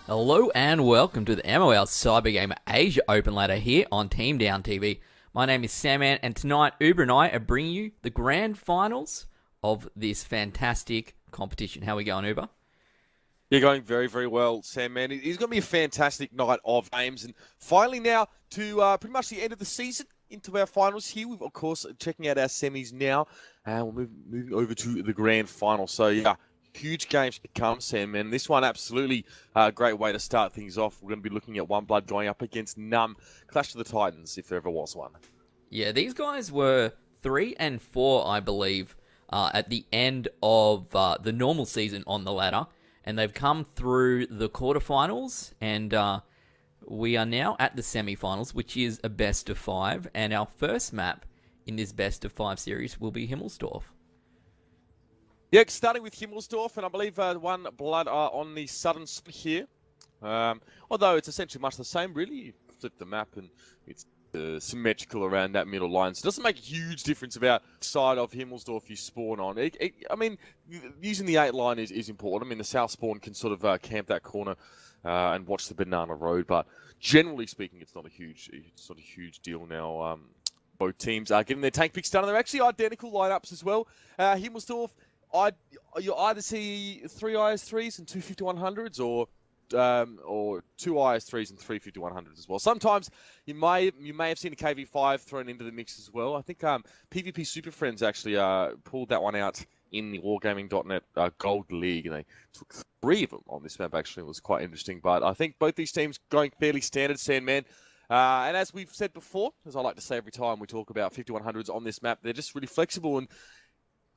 Hello and welcome to the MOL Cyber Gamer Asia Open Ladder here on Team Down TV. My name is Samman, and tonight Uber and I are bringing you the grand finals of this fantastic competition. How are we going, Uber? You're going very, very well, Sam, man. It's going to be a fantastic night of games. And finally now to pretty much the end of the season, into our finals here. We've, of course, checking out our semis now. And we're moving over to the grand final. So, yeah, huge games to come, Sam, man. This one, absolutely a great way to start things off. We're going to be looking at One Blood going up against NUMB. Clash of the Titans, if there ever was one. Yeah, these guys were 3 and 4, I believe, at the end of the normal season on the ladder. And they've come through the quarterfinals, and we are now at the semifinals, which is a best of 5. And our first map in this best of 5 series will be Himmelsdorf. Yeah, starting with Himmelsdorf, and I believe One Blood are on the southern split here. Although it's essentially much the same, really. You flip the map and it's symmetrical around that middle line. So it doesn't make a huge difference about the side of Himmelsdorf you spawn on. I mean, using the 8 line is important. I mean, the south spawn can sort of camp that corner and watch the banana road, but generally speaking, it's not a huge deal now. Both teams are getting their tank picks done, and they're actually identical lineups as well. Himmelsdorf, you either see 3 IS3s and 2 5100s, or 2 IS3s and 3 5100s as well. Sometimes you may have seen a KV5 thrown into the mix as well. I think PvP Super Friends actually pulled that one out in the Wargaming.net Gold League, and they took 3 of them on this map. Actually, it was quite interesting. But I think both these teams going fairly standard, Sandman. And as we've said before, as I like to say every time we talk about 5100s on this map, they're just really flexible and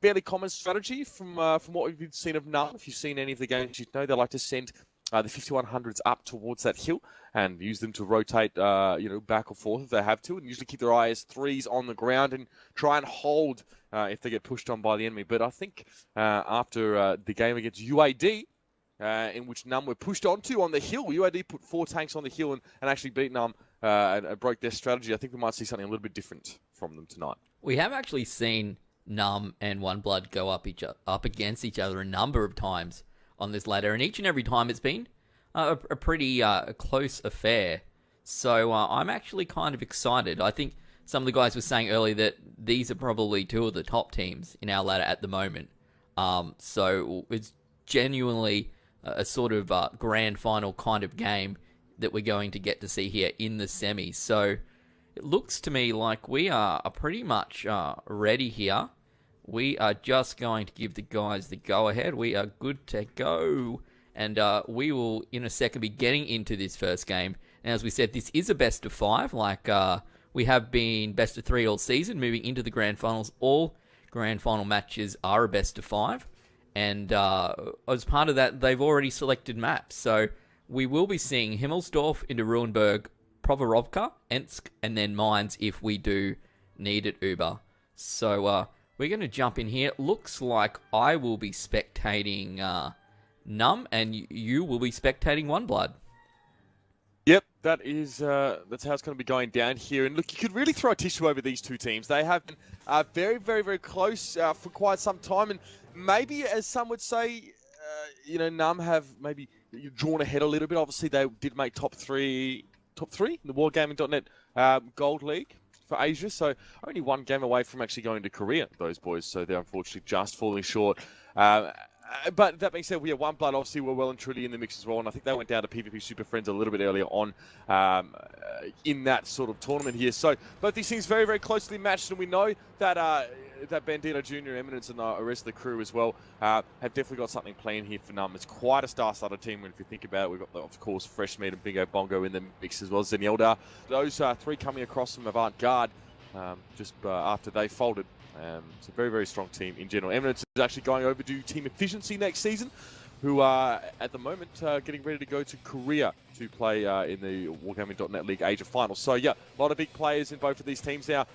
fairly common strategy from what we've seen of NUMB. If you've seen any of the games, you know they like to send the 5100s up towards that hill and use them to rotate, back or forth if they have to, and usually keep their IS3s on the ground and try and hold if they get pushed on by the enemy. But I think after the game against UAD, in which NUMB were pushed onto on the hill, UAD put 4 tanks on the hill and actually beat NUMB and broke their strategy. I think we might see something a little bit different from them tonight. We have actually seen NUMB and One Blood go up against each other a number of times on this ladder, and each and every time it's been a pretty close affair. So I'm actually kind of excited. I think some of the guys were saying earlier that these are probably 2 of the top teams in our ladder at the moment. So it's genuinely a sort of grand final kind of game that we're going to get to see here in the semis. So it looks to me like we are pretty much ready here. We are just going to give the guys the go-ahead. We are good to go. And we will, in a second, be getting into this first game. And as we said, this is a best of 5. Like we have been best of 3 all season. Moving into the grand finals, all grand final matches are a best of 5. And as part of that, they've already selected maps. So we will be seeing Himmelsdorf into Ruinberg, Provorovka, Ensk, and then Mines if we do need it, Uber. So we're going to jump in here. Looks like I will be spectating NUMB, and you will be spectating One Blood. Yep, that's how it's going to be going down here. And look, you could really throw a tissue over these 2 teams. They have been very, very, very close for quite some time. And maybe, as some would say, NUMB have maybe drawn ahead a little bit. Obviously, they did make top three in the Wargaming.net Gold League for Asia. So only 1 game away from actually going to Korea, those boys. So they're unfortunately just falling short. But that being said, we have One Blood obviously were well and truly in the mix as well, and I think they went down to PvP Super Friends a little bit earlier on in that sort of tournament here. So both these things very, very closely matched, and we know that that Bandito Jr., Eminence, and the rest of the crew as well have definitely got something planned here for NUMB. It's quite a star-starter team, and if you think about it, we've got, of course, Fresh Meat and Bingo Bongo in the mix as well as Zenyeldar. Those 3 coming across from Avant-Garde just after they folded. It's a very, very strong team in general. Eminence is actually going over to Team Efficiency next season, who are at the moment getting ready to go to Korea to play in the Wargaming.net League Asia Finals. So yeah, a lot of big players in both of these teams now.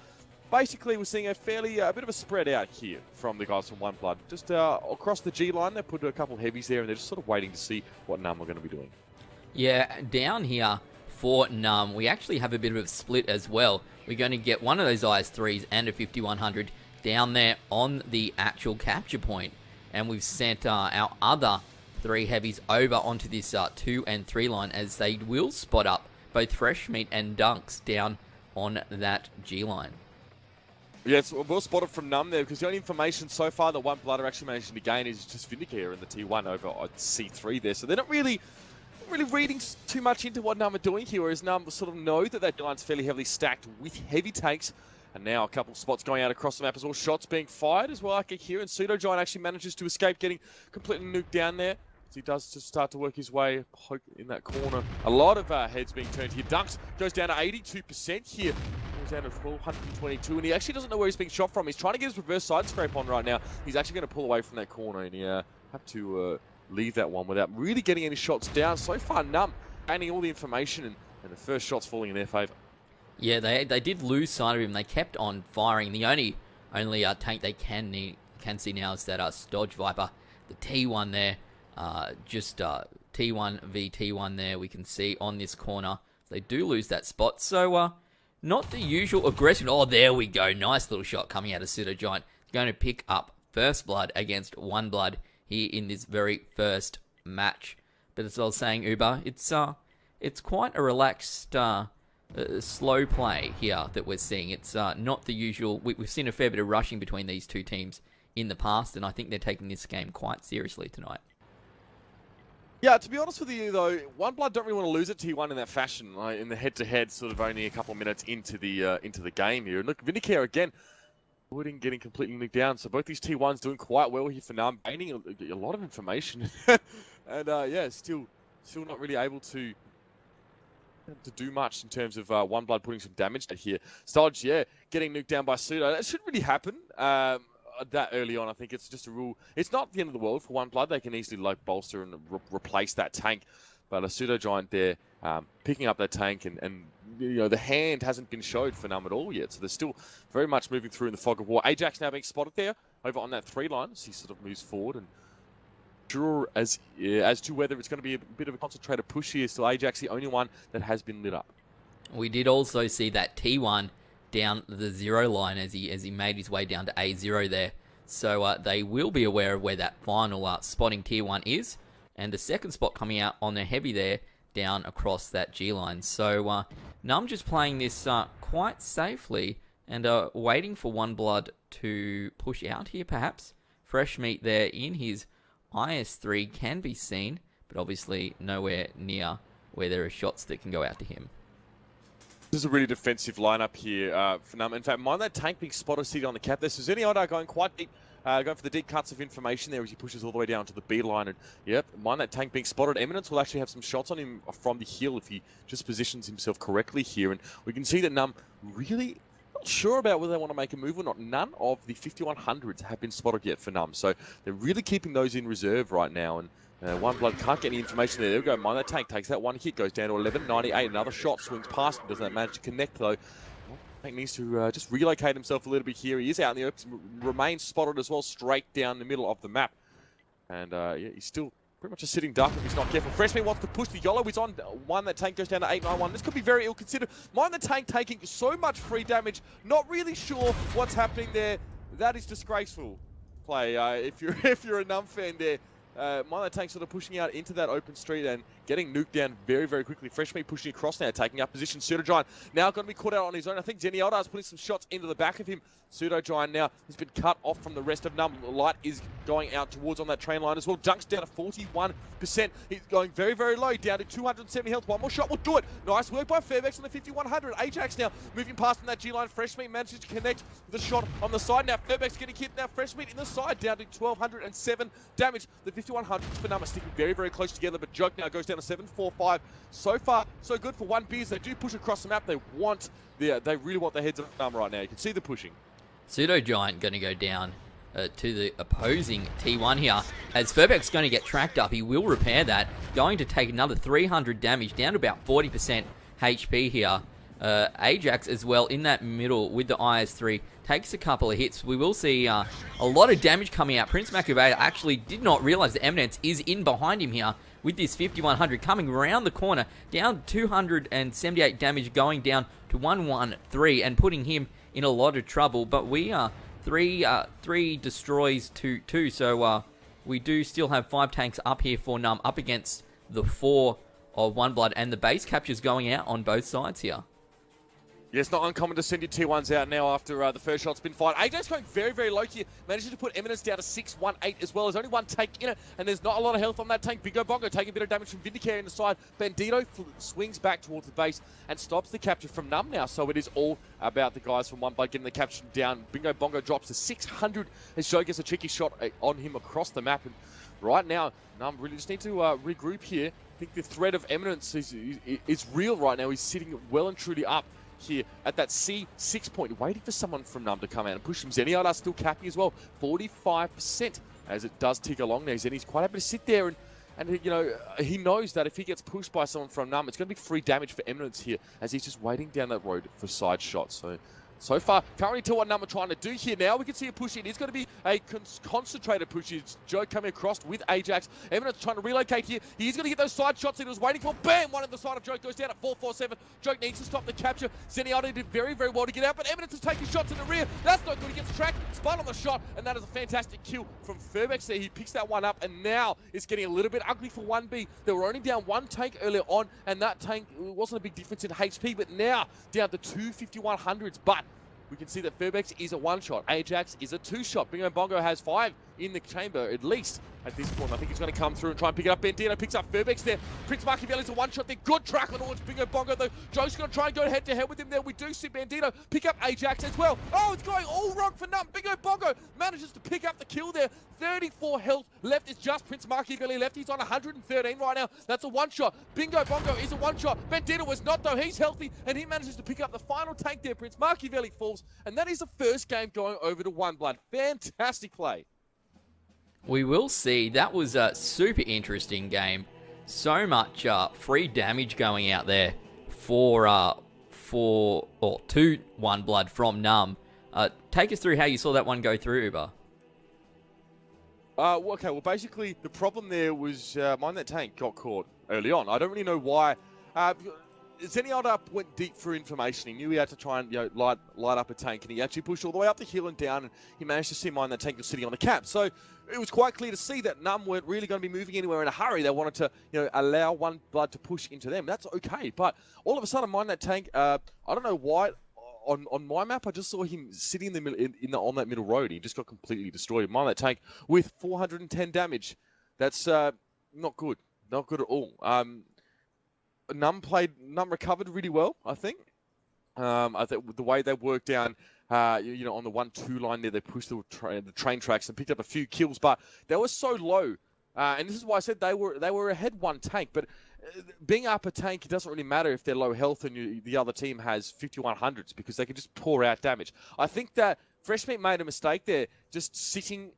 Basically, we're seeing a bit of a spread out here from the guys from One Blood. Just across the G line, they put a couple of heavies there, and they're just sort of waiting to see what NUMB are going to be doing. Yeah, down here for NUMB, we actually have a bit of a split as well. We're going to get one of those IS-3s and a 5100 down there on the actual capture point. And we've sent our other three heavies over onto this 2 and 3 line, as they will spot up both Fresh Meat and Dunks down on that G line. Yeah, it's well spotted from NUMB there, because the only information so far that One Blood are actually managing to gain is just Vindicator in the T1 over on C3 there. So they're not really reading too much into what NUMB are doing here, whereas NUMB sort of know that that line's fairly heavily stacked with heavy tanks. And now a couple of spots going out across the map as well. Shots being fired as well, I can hear. And Pseudo Giant actually manages to escape getting completely nuked down there. As he does just start to work his way in that corner. A lot of heads being turned here. Dunks goes down to 82% here. Goes down to 122. And he actually doesn't know where he's being shot from. He's trying to get his reverse side scrape on right now. He's actually going to pull away from that corner. And he have to leave that one without really getting any shots down. So far, NUMB gaining all the information. And the first shots falling in their favour. Yeah, they did lose sight of him. They kept on firing. The only tank they can see now is that Stodge Viper, the T1 there, T1 v T1 there. We can see on this corner they do lose that spot. So not the usual aggression. Oh, there we go. Nice little shot coming out of Pseudo Giant. Going to pick up first blood against One Blood here in this very first match. But as I was saying, Uber, it's quite a relaxed. Slow play here that we're seeing. It's not the usual. We've seen a fair bit of rushing between these two teams in the past, and I think they're taking this game quite seriously tonight. Yeah, to be honest with you, though, One Blood don't really want to lose it to T1 in that fashion, like in the head-to-head, sort of only a couple of minutes into the game here. And look, Vindicator again, getting completely nicked down. So both these T1s doing quite well here for NUMB, gaining a lot of information, and yeah, still not really able to do much in terms of One Blood putting some damage here. Stodge, yeah, getting nuked down by Pseudo. That shouldn't really happen that early on. I think it's just a rule. It's not the end of the world for One Blood. They can easily like bolster and replace that tank. But a Pseudo Giant there picking up that tank, and you know, the hand hasn't been showed for NUMB at all yet. So they're still very much moving through in the fog of war. Ajax now being spotted there over on that 3 line. So he sort of moves forward and sure as to whether it's going to be a bit of a concentrated push here. Still Ajax the only one that has been lit up. We did also see that T1 down the 0 line as he made his way down to A0 there. So they will be aware of where that final spotting tier 1 is. And the second spot coming out on the heavy there down across that G line. So NUMB just playing this quite safely and waiting for One Blood to push out here perhaps. Fresh Meat there in his IS3 can be seen, but obviously nowhere near where there are shots that can go out to him. This is a really defensive lineup here for NUMB. In fact, mind that tank being spotted seated on the cap there. Zenyatta going quite deep, going for the deep cuts of information there as he pushes all the way down to the B line. And yep, mind that tank being spotted. Eminence will actually have some shots on him from the hill if he just positions himself correctly here. And we can see that NUMB really not sure about whether they want to make a move or not. None of the 5100s have been spotted yet for NUMB, so they're really keeping those in reserve right now. And One Blood can't get any information there. There we go. Mind that tank takes that one hit, goes down to 1198. Another shot swings past him, doesn't manage to connect though. Tank needs to just relocate himself a little bit here. He is out in the open, remains spotted as well, straight down the middle of the map. And yeah, he's still pretty much a sitting duck if he's not careful. Freshman wants to push the YOLO. He's on one. That tank goes down to 891. This could be very ill-considered. Mind the tank taking so much free damage. Not really sure what's happening there. That is disgraceful play. If you're a NUMB fan there. Mind that tank sort of pushing out into that open street and getting nuked down very, very quickly. Freshman pushing across now, taking up position. Pseudo Giant now going to be caught out on his own. I think Zenyatta is putting some shots into the back of him. Pseudo Giant now has been cut off from the rest of NUMB. The light is going out towards on that train line as well. Dunks down to 41%. He's going very, very low, down to 270 health. One more shot will do it. Nice work by Fairbex on the 5100. Ajax now moving past from that G line. Freshman manages to connect with a shot on the side. Now Fairbex getting hit. Now Freshman in the side, down to 1207 damage. The 5100s for NUMB are sticking very, very close together, but Joke now goes down to 745. So far, so good for One Beers. They do push across the map. They really want the heads of NUMB right now. You can see the pushing. Pseudo Giant going to go down to the opposing T1 here. As Furbeck's going to get tracked up, he will repair that. Going to take another 300 damage, down to about 40% HP here. Ajax as well in that middle with the IS3 takes a couple of hits. We will see a lot of damage coming out. Prince Macavea actually did not realize that Eminence is in behind him here with this 5100 coming around the corner, down 278 damage, going down to 113 and putting him in a lot of trouble. But we are three destroys to 2, so we do still have 5 tanks up here for NUMB, up against the 4 of One Blood, and the base captures going out on both sides here. Yeah, it's not uncommon to send your T1s out now after the first shot's been fired. AJ's going very, very low here. Managing to put Eminence down to 6-1-8 as well. There's only one tank in it, and there's not a lot of health on that tank. Bingo Bongo taking a bit of damage from Vindicator in the side. Bandito swings back towards the base and stops the capture from NUMB now. So it is all about the guys from One Blood getting the capture down. Bingo Bongo drops to 600 as Joe gets a cheeky shot on him across the map. And right now, NUMB really just need to regroup here. I think the threat of Eminence is real right now. He's sitting well and truly up here at that C6 point, waiting for someone from NUMB to come out and push him. Zenyatta still capping as well, 45% as it does tick along there. Zenny's quite happy to sit there and you know, he knows that if he gets pushed by someone from NUMB, it's going to be free damage for Eminence here as he's just waiting down that road for side shots. So far, can't really tell what NUMB are trying to do here. Now we can see a push in. It's going to be a concentrated push. It's Joe coming across with Ajax. Eminence trying to relocate here. He's going to get those side shots that he was waiting for. Bam! One on the side of Joe goes down at 4-4-7. Joe needs to stop the capture. Zenyatta did very, very well to get out, but Eminence is taking shots in the rear. That's not good. He gets tracked, spun on the shot, and that is a fantastic kill from Furbex there. He picks that one up, and now it's getting a little bit ugly for 1B. They were only down one tank earlier on, and that tank wasn't a big difference in HP, but now down to 2 5100s. But we can see that Furbex is a one-shot. Ajax is a two-shot. Bingo Bongo has 5 in the chamber, at least at this point. I think he's going to come through and try and pick it up. Bandito picks up Furbex there. Prince Machiavelli's a one-shot there. Good track on towards Bingo Bongo, though. Joe's going to try and go head-to-head with him there. We do see Bandito pick up Ajax as well. Oh, it's going all wrong for NUMB. Bingo Bongo manages to pick up the kill there. 34 health left. It's just Prince Machiavelli left. He's on 113 right now. That's a one-shot. Bingo Bongo is a one-shot. Bandito was not, though. He's healthy, and he manages to pick up the final tank there. Prince Machiavelli falls, and that is the first game going over to One Blood. Fantastic play. We will see. That was a super interesting game. So much free damage going out there to One Blood from NUMB. Take us through how you saw that one go through, Uber. Okay, well, basically, the problem there was mine that tank got caught early on. I don't really know why. Zenyatta went deep for information. He knew he had to try and light up a tank, and he actually pushed all the way up the hill and down, and he managed to see mine that tank was sitting on the cap. So it was quite clear to see that NUMB weren't really going to be moving anywhere in a hurry. They wanted to allow One Blood to push into them. That's okay, but all of a sudden, mine that tank. I don't know why. On my map, I just saw him sitting in the middle, on that middle road. He just got completely destroyed. Mine that tank with 410 damage. That's not good. Not good at all. NUMB recovered really well, I think. I think the way they worked down, on the 1-2 line there, they pushed the train tracks and picked up a few kills, but they were so low. And this is why I said they were ahead one tank. But being up a tank, it doesn't really matter if they're low health and the other team has 5100s, because they can just pour out damage. I think that Freshmeat made a mistake there, just sitting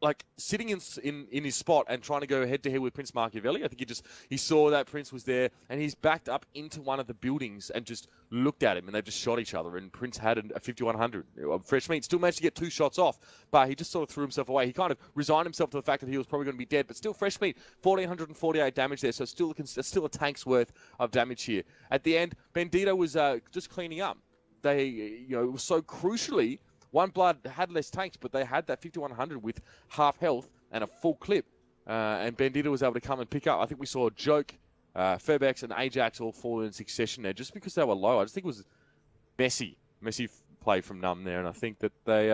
in his spot and trying to go head-to-head with Prince Machiavelli. I think he saw that Prince was there, and he's backed up into one of the buildings and just looked at him, and they've just shot each other, and Prince had a 5100. Freshmeat still managed to get 2 shots off, but he just sort of threw himself away. He kind of resigned himself to the fact that he was probably going to be dead, but still Freshmeat, 1448 damage there, so it's still a tank's worth of damage here. At the end, Bandito was just cleaning up. It was so crucially, One Blood had less tanks, but they had that 5100 with half health and a full clip. And Bandito was able to come and pick up. I think we saw Joke, Furbex, and Ajax all fall in succession there just because they were low. I just think it was messy play from NUMB there. And I think that they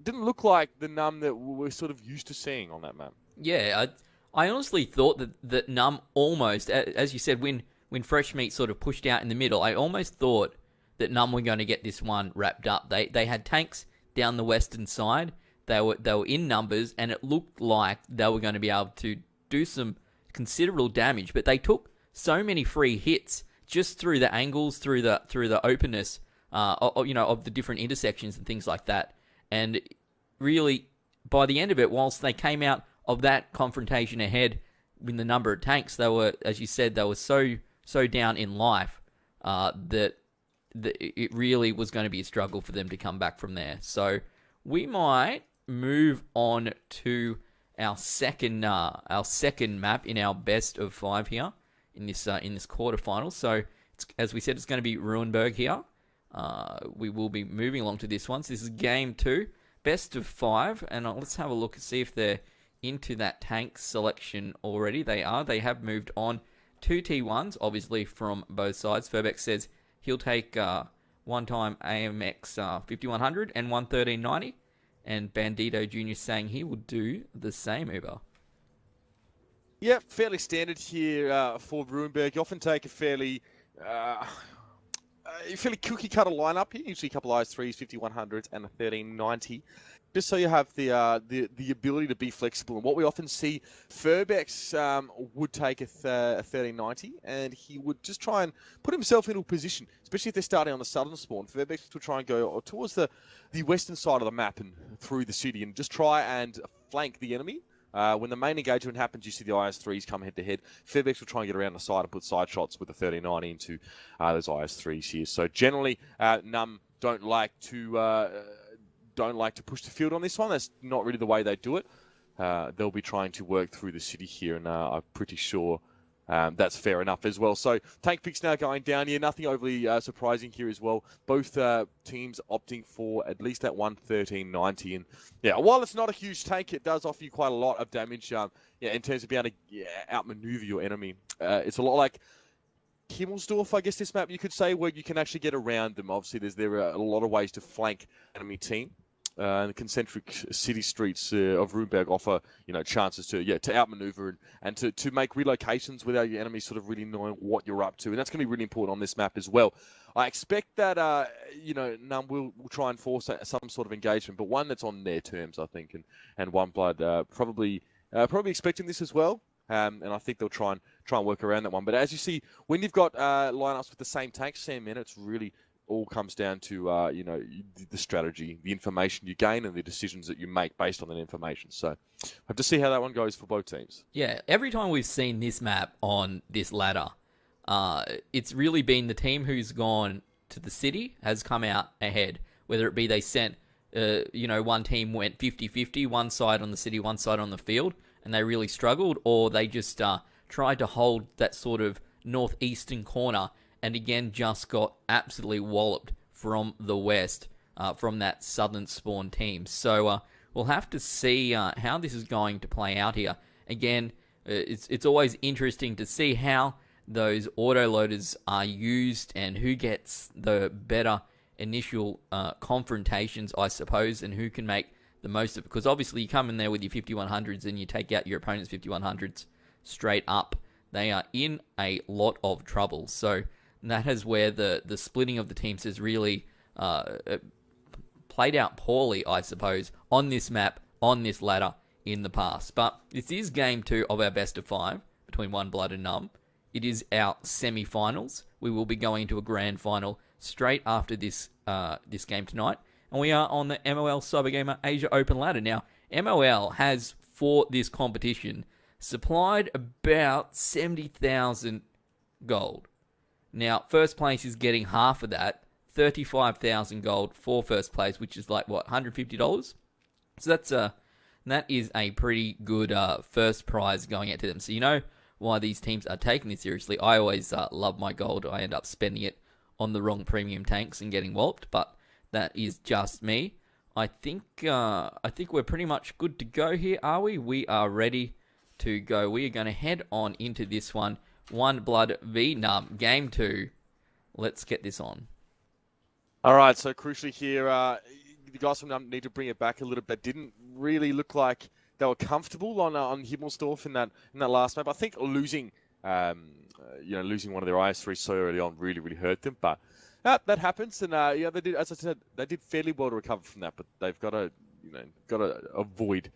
didn't look like the NUMB that we're sort of used to seeing on that map. Yeah, I honestly thought that NUMB almost, as you said, when Freshmeat sort of pushed out in the middle, I almost thought that NUMB were going to get this one wrapped up. They had tanks down the western side. They were in numbers, and it looked like they were going to be able to do some considerable damage. But they took so many free hits just through the angles, through the openness, of the different intersections and things like that. And really, by the end of it, whilst they came out of that confrontation ahead with the number of tanks, they were, as you said, they were so down in life that it really was going to be a struggle for them to come back from there. So we might move on to our second map in our best of 5 here in this quarterfinal. So as we said, it's going to be Ruinberg here. We will be moving along to this one. So this is game 2, best of 5, and let's have a look and see if there into that tank selection already. They have moved on. 2 T1s, obviously, from both sides. Furbeck says he'll take one-time AMX 5100 and 11390. And Bandito Jr. saying he will do the same, Uber. Yeah, fairly standard here for Ruinberg. You often take a fairly cookie-cutter lineup here. Usually a couple of IS3s, 5100s, and a 1390. Just so you have the ability to be flexible. And what we often see, Furbeck's would take a 1390, and he would just try and put himself into a position, especially if they're starting on the southern spawn. Furbeck's will try and go towards the western side of the map and through the city, and just try and flank the enemy. When the main engagement happens, you see the IS3s come head-to-head. Furbeck's will try and get around the side and put side shots with the 1390 into those IS3s here. So generally, NUMB don't like to push the field on this one. That's not really the way they do it. They'll be trying to work through the city here, and I'm pretty sure that's fair enough as well. So tank picks now going down here. Nothing overly surprising here as well. Both teams opting for at least that 11390. And yeah, while it's not a huge tank, it does offer you quite a lot of damage in terms of being able to outmaneuver your enemy. It's a lot like Himmelsdorf, I guess, this map, you could say, where you can actually get around them. Obviously, there are a lot of ways to flank enemy team. And the concentric city streets of Ruinberg offer, chances to outmaneuver and to make relocations without your enemy sort of really knowing what you're up to. And that's going to be really important on this map as well. I expect that, NUMB will try and force some sort of engagement, but one that's on their terms, I think. And OneBlood probably expecting this as well. And I think they'll try and work around that one. But as you see, when you've got lineups with the same tank, Sam, it's really all comes down to the strategy, the information you gain, and the decisions that you make based on that information. So I have to see how that one goes for both teams. Yeah, every time we've seen this map on this ladder, it's really been the team who's gone to the city has come out ahead. Whether it be they sent, one team went 50-50, one side on the city, one side on the field, and they really struggled, or they just tried to hold that sort of northeastern corner and again just got absolutely walloped from the west, from that southern spawn team. So we'll have to see how this is going to play out here. Again, it's always interesting to see how those autoloaders are used and who gets the better initial confrontations, I suppose, and who can make the most of it. Because obviously you come in there with your 5100s and you take out your opponent's 5100s straight up. They are in a lot of trouble. So that is where the splitting of the teams has really played out poorly, I suppose, on this map, on this ladder in the past. But this is game 2 of our best of 5 between OneBlood and NUMB. It is our semi-finals. We will be going to a grand final straight after this game tonight. And we are on the MOL Cybergamer Asia Open ladder. Now, MOL has, for this competition, supplied about 70,000 gold. Now, first place is getting half of that, 35,000 gold for first place, which is like, what, $150? So that is a pretty good first prize going out to them. So you know why these teams are taking this seriously. I always love my gold. I end up spending it on the wrong premium tanks and getting walloped, but that is just me. I think we're pretty much good to go here, are we? We are ready to go. We are going to head on into this one. OneBlood v NUMB, game 2. Let's get this on. All right, so crucially here, the guys from NUMB need to bring it back a little bit. Didn't really look like they were comfortable on Himmelsdorf in that last map. I think losing one of their IS3 so early on really hurt them, but that happens. And they did, as I said, they did fairly well to recover from that, but they've got to avoid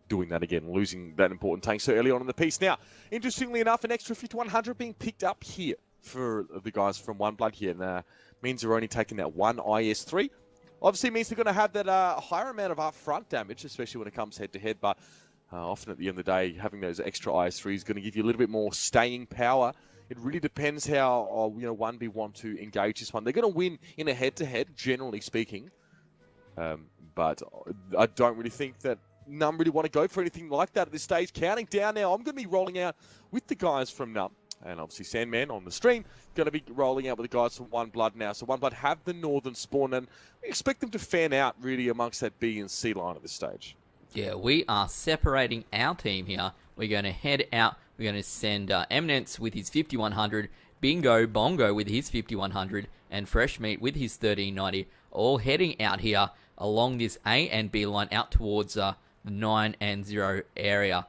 doing that again, losing that important tank so early on in the piece. Now, interestingly enough, an extra 5100 being picked up here for the guys from OneBlood here, and means they're only taking that one IS3. Obviously means they're going to have that higher amount of upfront damage, especially when it comes head-to-head, but often at the end of the day, having those extra IS3 is going to give you a little bit more staying power. It really depends how 1B want to engage this one. They're going to win in a head-to-head, generally speaking, but I don't really think that NUMB really want to go for anything like that at this stage. Counting down now, I'm going to be rolling out with the guys from NUMB. And obviously Sandman on the stream, going to be rolling out with the guys from OneBlood now. So OneBlood have the northern spawn, and we expect them to fan out really amongst that B and C line at this stage. Yeah, we are separating our team here. We're going to head out. We're going to send Eminence with his 5100, Bingo Bongo with his 5100, and Fresh Meat with his 1390, all heading out here along this A and B line out towards the 9 and 0 area.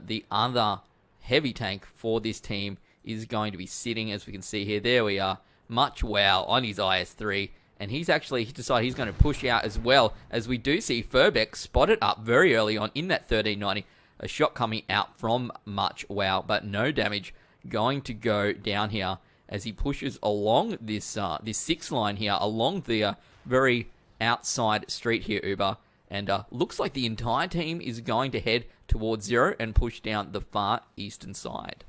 The other heavy tank for this team is going to be sitting, as we can see here. There we are. Much Wow on his IS-3. And he decided he's going to push out as well, as we do see Furbeck spotted up very early on in that 1390. A shot coming out from Much Wow, but no damage. Going to go down here as he pushes along this 6 line here, along the very outside street here, Uber. And looks like the entire team is going to head towards 0 and push down the far eastern side.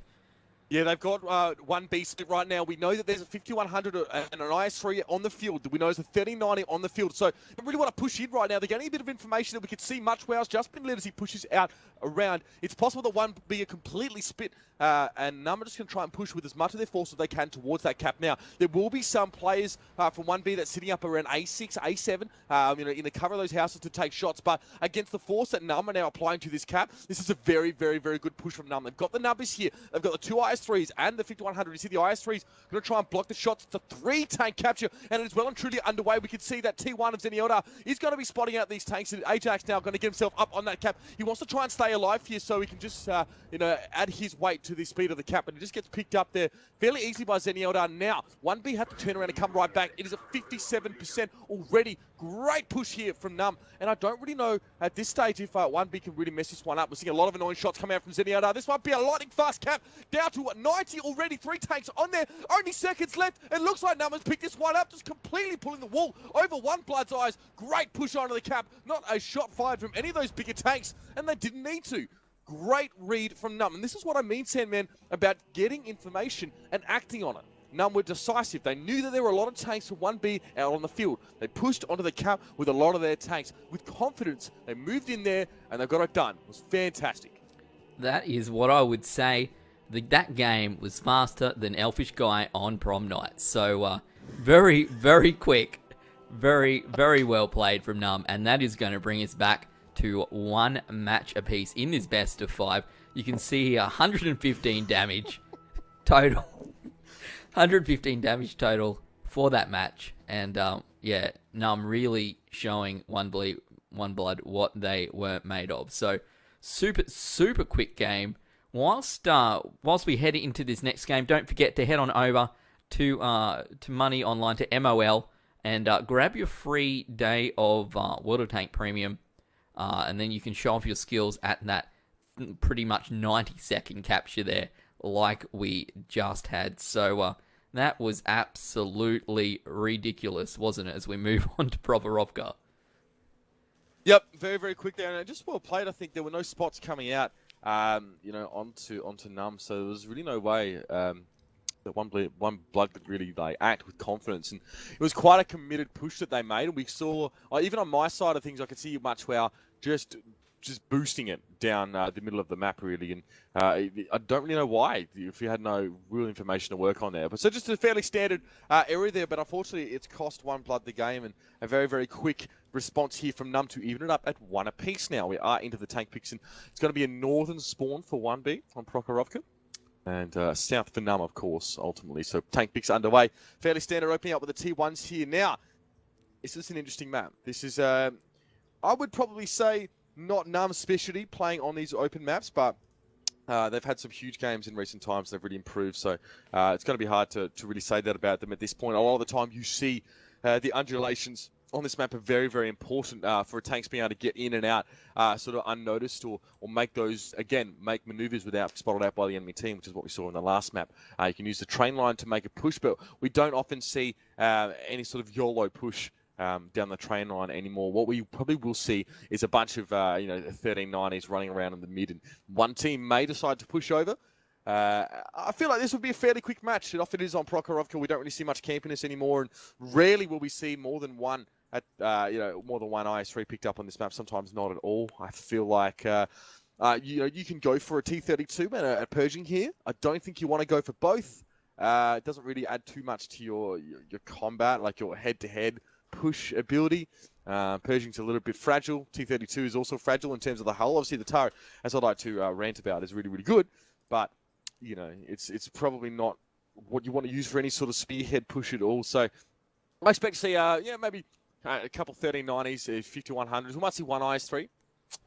Yeah, they've got 1B split right now. We know that there's a 5100 and an IS-3 on the field. We know there's a 1390 on the field. So they really want to push in right now. They're getting a bit of information that we can see Much Wow's just been led as he pushes out around. It's possible that 1B are completely split, and NUMB are just going to try and push with as much of their force as they can towards that cap. Now, there will be some players from 1B that's sitting up around A6, A7, in the cover of those houses to take shots. But against the force that NUMB are now applying to this cap, this is a very, very, very good push from NUMB. They've got the numbers here. They've got the 2 IS-3s and the 5100. You see the IS-3s going to try and block the shots. It's a 3-tank capture, and it is well and truly underway. We can see that T1 of Zenyatta is going to be spotting out these tanks. And Ajax now going to get himself up on that cap. He wants to try and stay alive here so he can just, add his weight to the speed of the cap, and he just gets picked up there fairly easily by Zenyatta. Now, 1B have to turn around and come right back. It is a 57% already. Great push here from NUMB, and I don't really know at this stage if 1B can really mess this one up. We're seeing a lot of annoying shots coming out from Zenyatta. This might be a lightning fast cap, down to 90 already. 3 tanks on there, only seconds left. It looks like NUMB has picked this one up, just completely pulling the wool over 1Blood's eyes. Great push onto the cap, not a shot fired from any of those bigger tanks, and they didn't need to. Great read from NUMB, and this is what I mean, Sandman, about getting information and acting on it. NUMB were decisive. They knew that there were a lot of tanks for 1B out on the field. They pushed onto the cap with a lot of their tanks. With confidence, they moved in there, and they got it done. It was fantastic. That is what I would say. That game was faster than Elfish Guy on prom night. So, very, very quick. Very, very well played from NUMB, and that is going to bring us back to 1 match apiece in this best of 5. You can see here 115 damage total. 115 damage total for that match. And NUMB really showing One Blood what they were made of. So super, super quick game. Whilst we head into this next game, don't forget to head on over to Money Online, to MOL, and grab your free day of World of Tank Premium. And then you can show off your skills at that pretty much 90-second capture there, like we just had. So that was absolutely ridiculous, wasn't it, as we move on to Provorovka? Yep, very, very quick there. And just well played, I think. There were no spots coming out, onto NUMB. So there was really no way that one blood could really act with confidence. And it was quite a committed push that they made. And we saw, even on my side of things, I could see Much Wow just boosting it down the middle of the map, really. And I don't really know why, if you had no real information to work on there. But so just a fairly standard area there, but unfortunately it's cost One Blood the game, and a very, very quick response here from NUMB to even it up at 1 apiece now. We are into the tank picks, and it's going to be a northern spawn for 1B on Prokhorovka. And south for NUMB, of course, ultimately. So tank picks underway. Fairly standard opening up with the T1s here. Now, this is an interesting map. This is, I would probably say, not NUMB's specialty playing on these open maps, but they've had some huge games in recent times. They've really improved, so it's going to be hard to really say that about them at this point. A lot of the time you see the undulations on this map are very, very important for tanks being able to get in and out sort of unnoticed, or make maneuvers without spotted out by the enemy team, which is what we saw in the last map. You can use the train line to make a push, but we don't often see any sort of YOLO push down the train line anymore. What we probably will see is a bunch of 1390s running around in the mid, and one team may decide to push over. I feel like this would be a fairly quick match. It often is on Prokhorovka. We don't really see much campiness anymore, and rarely will we see more than one IS-3 picked up on this map. Sometimes not at all. I feel like you can go for a T-32 and a Pershing here. I don't think you want to go for both. It doesn't really add too much to your combat, like your head-to-head push ability. Pershing's a little bit fragile. T32 is also fragile in terms of the hull. Obviously, the turret, as I like to rant about, is really, really good. But, you know, it's probably not what you want to use for any sort of spearhead push at all. So I expect to see, maybe a couple 1390s, 5100s. We might see one IS-3.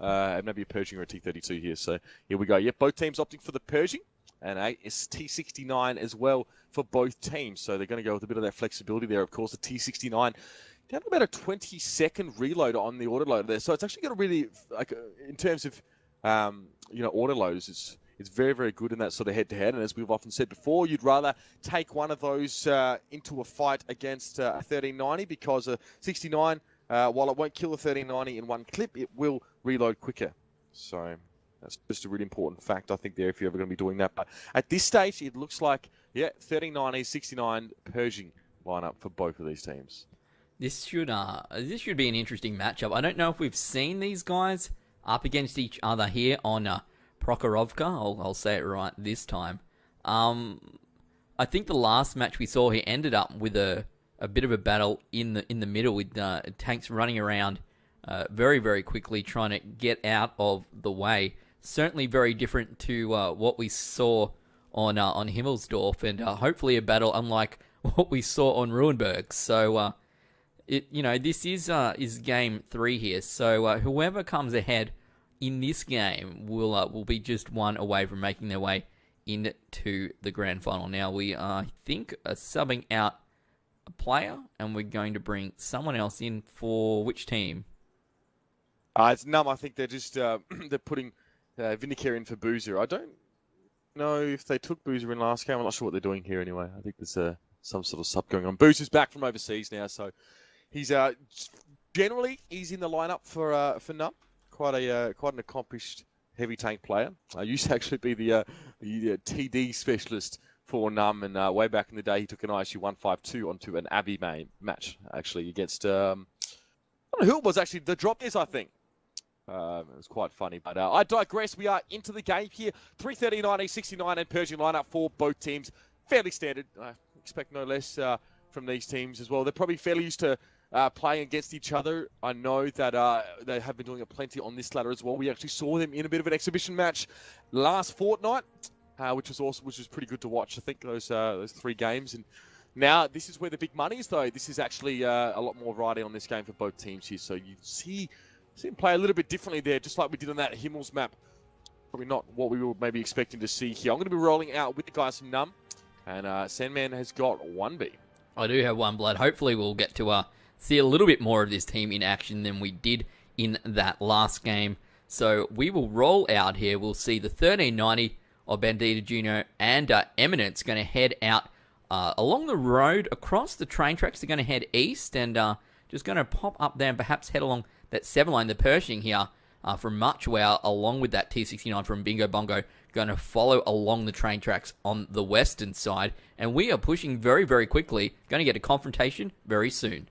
And maybe a Pershing or a T32 here. So here we go. Yep, both teams opting for the Pershing. And a T69 as well for both teams. So they're going to go with a bit of that flexibility there. Of course, the T69 down to about a 20-second reload on the autoloader there. So it's actually got a really, like, in terms of, autoloaders, it's very, very good in that sort of head-to-head. And as we've often said before, you'd rather take one of those into a fight against a 1390 because a 69, while it won't kill a 1390 in one clip, it will reload quicker. So that's just a really important fact, I think, there, if you're ever going to be doing that. But at this stage, it looks like, 1390, 69 Pershing lineup for both of these teams. This should be an interesting matchup. I don't know if we've seen these guys up against each other here on Prokhorovka. I'll say it right this time. I think the last match we saw here ended up with a bit of a battle in the middle with tanks running around very, very quickly trying to get out of the way. Certainly very different to what we saw on Himmelsdorf, and hopefully a battle unlike what we saw on Ruinberg. So this is game 3 here. So whoever comes ahead in this game will be just one away from making their way into the grand final. Now we think are subbing out a player, and we're going to bring someone else in for which team? It's NUMB. I think they're just they're putting Vindicare in for Boozer. I don't know if they took Boozer in last game. I'm not sure what they're doing here anyway. I think there's some sort of sub going on. Boozer's back from overseas now, so he's generally he's in the lineup for NUMB. Quite an accomplished heavy tank player. I used to actually be the TD specialist for NUMB, and way back in the day, he took an ISU 152 onto an Abbey match, actually, against, I don't know who it was, actually, the drop is, I think. It was quite funny, but I digress. We are into the game here. 339, A69, and Pershing lineup for both teams. Fairly standard. I expect no less from these teams as well. They're probably fairly used to playing against each other. I know that they have been doing it plenty on this ladder as well. We actually saw them in a bit of an exhibition match last fortnight, which was pretty good to watch. I think those 3 games, and now this is where the big money is. Though this is actually a lot more riding on this game for both teams here. So you see them play a little bit differently there, just like we did on that Himmels map. Probably not what we were maybe expecting to see here. I'm going to be rolling out with the guys from NUMB, and Sandman has got 1B. I do have 1 blood. Hopefully we'll get to see a little bit more of this team in action than we did in that last game. So we will roll out here. We'll see the 1390 of Bandita Jr. and Eminence going to head out along the road across the train tracks. They're going to head east and just going to pop up there and perhaps head along that 7 line, the Pershing here from Muchwow, along with that T69 from Bingo Bongo, going to follow along the train tracks on the western side. And we are pushing very, very quickly. Going to get a confrontation very soon.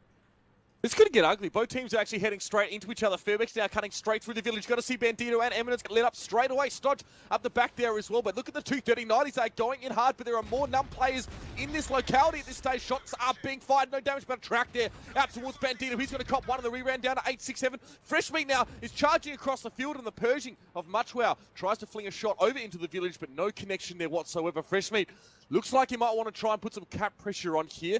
It's going to get ugly. Both teams are actually heading straight into each other. Fairbeck's now cutting straight through the village. Got to see Bandito and Eminence get lit up straight away. Stodge up the back there as well. But look at the 230-90s. They're going in hard, but there are more NUMB players in this locality at this stage. Shots are being fired. No damage, but a track there out towards Bandito. He's going to cop one of the re-ran down to 867. Fresh Meat now is charging across the field, and the Pershing of Muchwow tries to fling a shot over into the village, but no connection there whatsoever. Fresh Meat looks like he might want to try and put some cap pressure on here.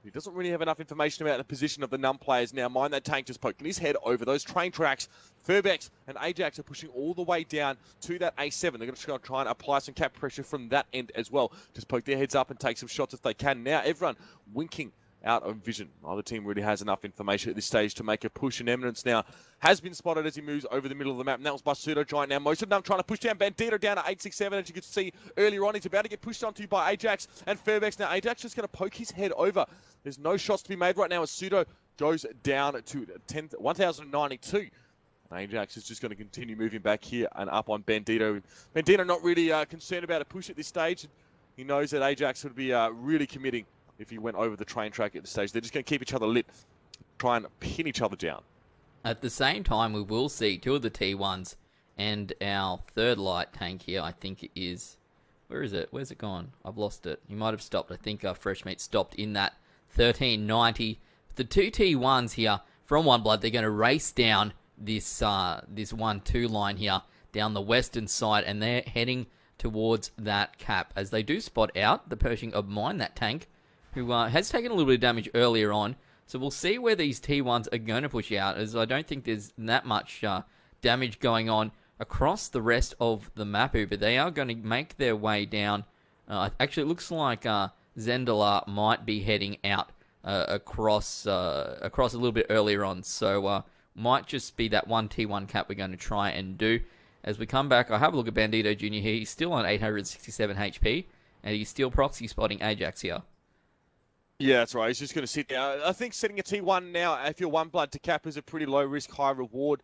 He doesn't really have enough information about the position of the NUMB players now. Mind that tank just poking his head over those train tracks. Furbex and Ajax are pushing all the way down to that A7. They're going to try and apply some cap pressure from that end as well. Just poke their heads up and take some shots if they can. Now everyone winking out of vision. Neither team really has enough information at this stage to make a push, and Eminence now has been spotted as he moves over the middle of the map, and that was by Pseudo Giant. Now most of them trying to push down Bandito down to 867, as you could see earlier on. He's about to get pushed onto by Ajax and Fairbex. Now Ajax just going to poke his head over. There's no shots to be made right now as Pseudo goes down to 1092. Ajax is just going to continue moving back here and up on Bandito. Bandito not really concerned about a push at this stage. He knows that Ajax would be really committing if he went over the train track at this stage. They're just going to keep each other lit, try and pin each other down. At the same time, we will see 2 of the T1s and our 3rd light tank here, I think it is... Where is it? Where's it gone? I've lost it. He might have stopped. I think Fresh Meat stopped in that 1390. The 2 T1s here from One Blood. They're going to race down this 1-2 line here down the western side, and they're heading towards that cap as they do spot out the Pershing of Mine, that tank, who has taken a little bit of damage earlier on. So we'll see where these T1s are going to push out, as I don't think there's that much damage going on across the rest of the map, but they are going to make their way down. Actually, it looks like Zendala might be heading out across a little bit earlier on, so might just be that 1 T1 cap we're going to try and do. As we come back, I have a look at Bandito Jr. here. He's still on 867 HP, and he's still proxy spotting Ajax here. Yeah, that's right. He's just going to sit down. I think setting a T1 now, if you're One Blood to cap, is a pretty low risk, high reward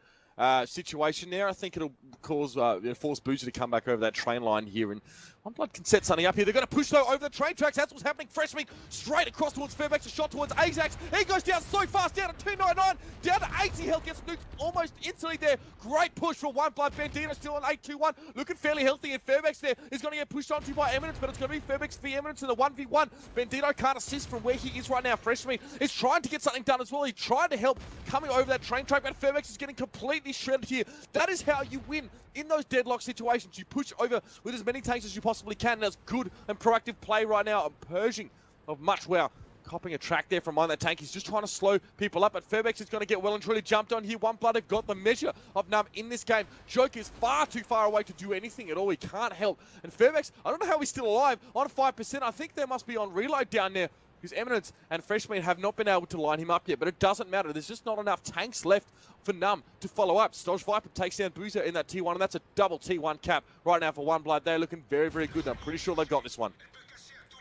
situation there. I think it'll cause force Boozer to come back over that train line here, and One Blood can set something up here. They're going to push though over the train tracks. That's what's happening. Freshman straight across towards Fairbanks, a shot towards Ajax. He goes down so fast, down to 299, down to 80 health, gets nuked almost instantly there. Great push for One Blood. Bandito still on 821, looking fairly healthy, and Fairbanks there is going to get pushed onto by Eminence, but it's going to be Fairbanks v Eminence in the 1v1. Bandito can't assist from where he is right now. Freshman is trying to get something done as well. He tried to help coming over that train track, but Fairbanks is getting completely shredded here. That is how you win in those deadlock situations. You push over with as many tanks as you possibly can. That's good and proactive play right now. Pershing of Much Wow copping a track there from on that tank. He's just trying to slow people up, but Fairbanks is going to get well and truly jumped on here. One Blood have got the measure of NUMB in this game. Joke is far too far away to do anything at all. He can't help. And Fairbanks, I don't know how he's still alive on 5%. I think they must be on reload down there, because Eminence and Freshman have not been able to line him up yet, but it doesn't matter. There's just not enough tanks left for NUMB to follow up. Stodge Viper takes down Boozer in that T1, and that's a double T1 cap right now for One Blood. They're looking very, very good. I'm pretty sure they've got this one.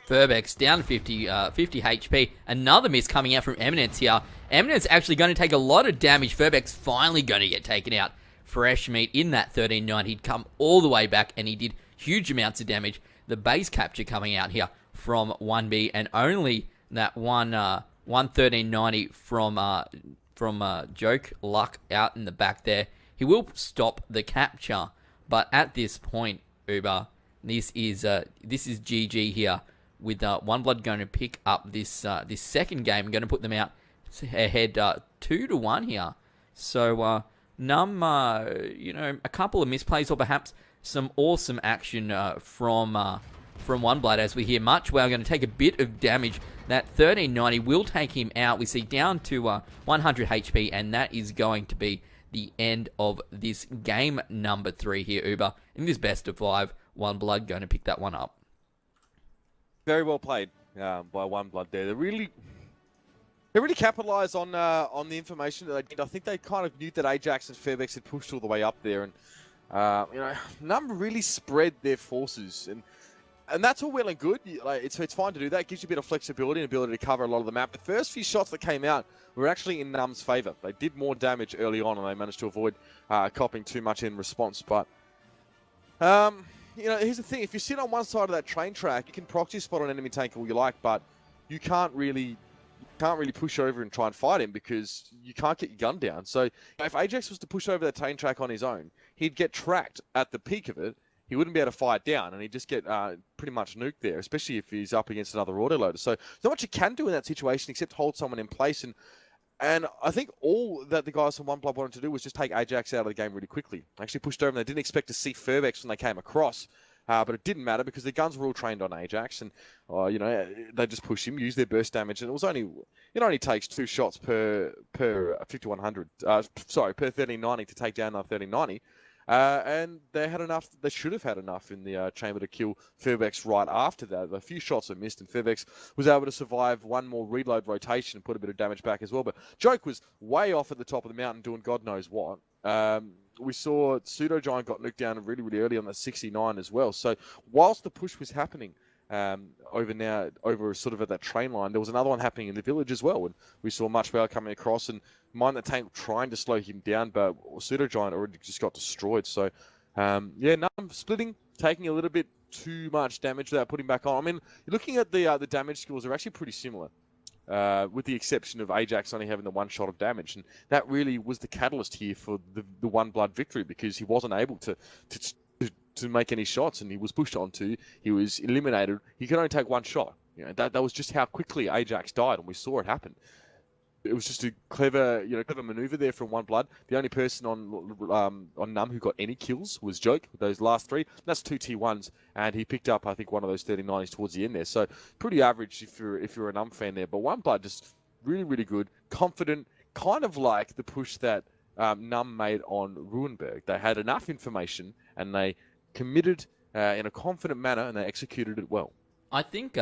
Furbex down to 50 HP. Another miss coming out from Eminence here. Eminence actually going to take a lot of damage. Furbex finally going to get taken out. Fresh meat in that 13.9. He'd come all the way back, and he did huge amounts of damage. The base capture coming out here from 1B, and only that 1390 from Joke Luck out in the back there. He will stop the capture, but at this point, Uber, this is GG here, with One Blood going to pick up this this second game, going to put them out ahead 2-1 here. So NUMB, a couple of misplays, or perhaps some awesome action from One Blood, as we hear Much Wow going to take a bit of damage. That 1390 will take him out. We see down to 100 HP, and that is going to be the end of this game number 3 here, Uber. In this best of 5, One Blood going to pick that one up. Very well played by One Blood there. They really capitalised on the information that they did. I think they kind of knew that Ajax and Fairbanks had pushed all the way up there, and NUMB really spread their forces, and that's all well and good. It's fine to do that. It gives you a bit of flexibility and ability to cover a lot of the map. The first few shots that came out were actually in NUMB's favour. They did more damage early on, and they managed to avoid copping too much in response. But here's the thing: if you sit on one side of that train track, you can proxy spot an enemy tank all you like, but you can't really push over and try and fight him, because you can't get your gun down. So if Ajax was to push over that train track on his own, he'd get tracked at the peak of it. He wouldn't be able to fight down, and he'd just get pretty much nuked there, especially if he's up against another autoloader. So there's not much you can do in that situation except hold someone in place. And I think all that the guys from One Blood wanted to do was just take Ajax out of the game really quickly. They actually pushed over, and they didn't expect to see Furbex when they came across. But it didn't matter, because the guns were all trained on Ajax, and they just pushed him, used their burst damage, and it only takes 2 shots per 5100, per 1390 to take down that 1390. And they had enough. They should have had enough in the chamber to kill Fairbex right after that. A few shots were missed, and Fairbex was able to survive one more reload rotation and put a bit of damage back as well. But Joke was way off at the top of the mountain doing God knows what. We saw Pseudo Giant got nuked down really, really early on that 69 as well. So whilst the push was happening over sort of at that train line, there was another one happening in the village as well. And we saw Much Better coming across and Mind the Tank trying to slow him down, but Pseudo Giant already just got destroyed. So NUMB splitting, taking a little bit too much damage without putting back on. I mean, looking at the damage scores, are actually pretty similar. With the exception of Ajax only having the 1 shot of damage. And that really was the catalyst here for the One Blood victory, because he wasn't able to make any shots, and he was pushed onto, he was eliminated. He could only take 1 shot. That was just how quickly Ajax died, and we saw it happen. it was just a clever maneuver there from One Blood. The only person on NUMB who got any kills was Joke with those last three. That's two T1s, and he picked up, I think, one of those 39s towards the end there. So pretty average if you're a NUMB fan there. But One Blood just really, really good, confident, kind of like the push that NUMB made on Ruinberg. They had enough information and they committed in a confident manner, and they executed it well. I think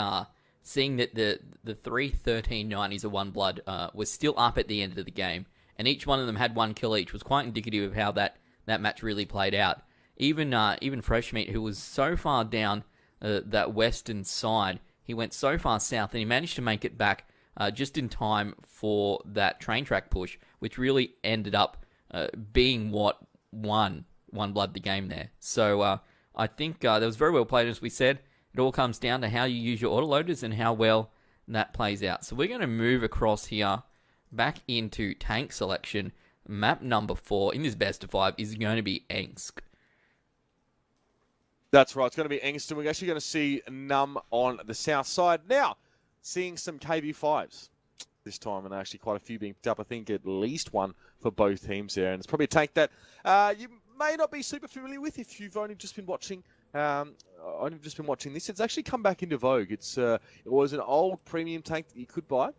seeing that the 3-13-90s of One Blood was still up at the end of the game, and each one of them had one kill each, was quite indicative of how that match really played out. Even Freshmeat, who was so far down that western side, he went so far south, and he managed to make it back just in time for that train track push, which really ended up being what won One Blood the game there. So I think that was very well played, as we said. It all comes down to how you use your autoloaders and how well that plays out. So we're going to move across here back into tank selection. Map number 4 in this best of 5 is going to be Engsk. That's right. It's going to be Engst, and we're actually going to see NUMB on the south side. Now, seeing some KV5s this time, and actually quite a few being picked up. I think at least one for both teams there. And it's probably a tank that you may not be super familiar with if you've only just been watching this. It's actually come back into vogue. It was an old premium tank that you could buy,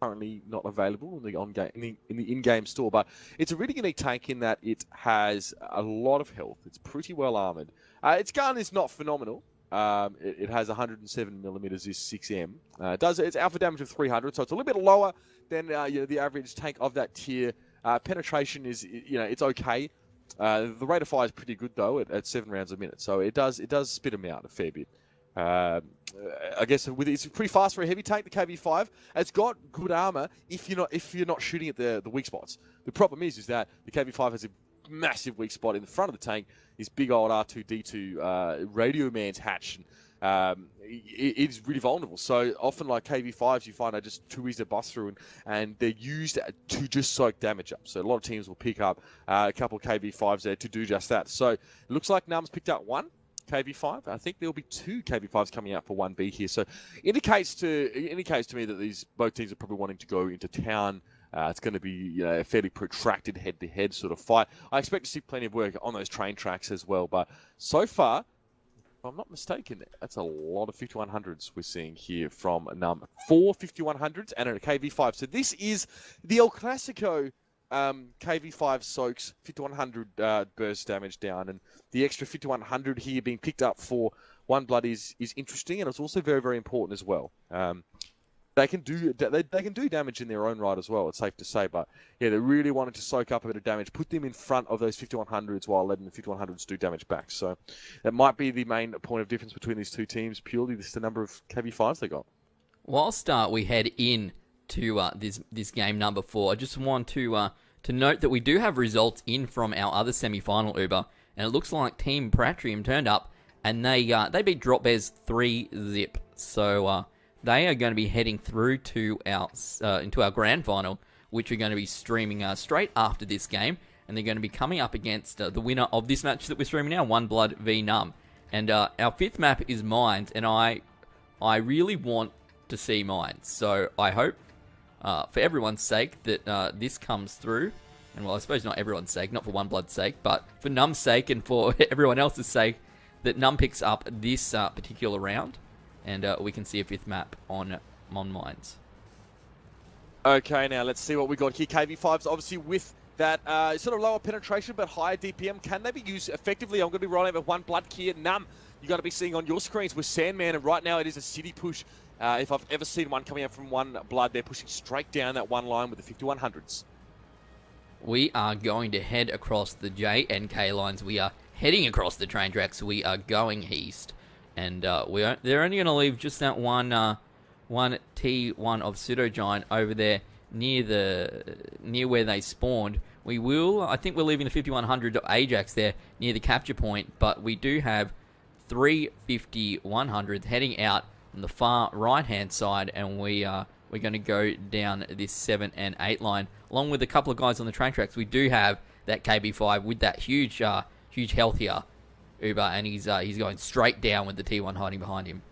currently not available in the in-game store. But it's a really unique tank in that it has a lot of health. It's pretty well armored. Its gun is not phenomenal. It has 107 millimeters, is 6M. It's alpha damage of 300, so it's a little bit lower than the average tank of that tier. Penetration is it's okay. The rate of fire is pretty good though at 7 rounds a minute, so it does spit them out a fair bit. I guess it's pretty fast for a heavy tank. The KV5, it's got good armor if you're not shooting at the weak spots. The problem is that the KV5 has a massive weak spot in the front of the tank. This big old R2D2 radio man's hatch. It's really vulnerable. So often, like KV5s, you find are just too easy to bust through, and they're used to just soak damage up. So a lot of teams will pick up a couple of KV5s there to do just that. So it looks like NUMB's picked up one KV5. I think there'll be 2 KV5s coming out for 1B here. So indicates to me that both teams are probably wanting to go into town. It's going to be a fairly protracted head-to-head sort of fight. I expect to see plenty of work on those train tracks as well. But so far, if I'm not mistaken, that's a lot of 5100s we're seeing here from NUMB. 4 5100s and a KV5. So this is the El Clasico KV5 soaks 5100 burst damage down, and the extra 5100 here being picked up for One Blood is interesting, and it's also very, very important as well. They can do damage in their own right as well, it's safe to say. But yeah, they really wanted to soak up a bit of damage, put them in front of those 5100s while letting the 5100s do damage back. So that might be the main point of difference between these two teams, purely just the number of KV5s they got. Whilst we head in to this game number 4, I just want to note that we do have results in from our other semi-final Uber, and it looks like Team Pratrium turned up and they beat Drop Bears 3-0. So they are going to be heading through to into our grand final, which we're going to be streaming straight after this game, and they're going to be coming up against the winner of this match that we're streaming now, One Blood v NUMB. And our 5th map is Mines, and I really want to see Mines. So I hope, for everyone's sake, that this comes through. And well, I suppose not everyone's sake, not for One Blood's sake, but for NUMB's sake and for everyone else's sake, that NUMB picks up this particular round. And we can see a 5th map on Mines. Okay, now let's see what we got here. KV5s, obviously with that sort of lower penetration but higher DPM. Can they be used effectively? I'm going to be rolling over One Blood here. NUMB, you're going to be seeing on your screens with Sandman, and right now it is a city push. If I've ever seen one coming out from One Blood, they're pushing straight down that one line with the 5100s. We are going to head across the J and K lines. We are heading across the train tracks. We are going east. And they're only going to leave just that one T1 of Pseudogiant over there near where they spawned. I think we're leaving the 5100 of Ajax there near the capture point, but we do have 3 5100s heading out on the far right-hand side, and we're going to go down this 7 and 8 line, along with a couple of guys on the train tracks. We do have that KB5 with that huge health here, Uber, and he's going straight down with the T1 hiding behind him.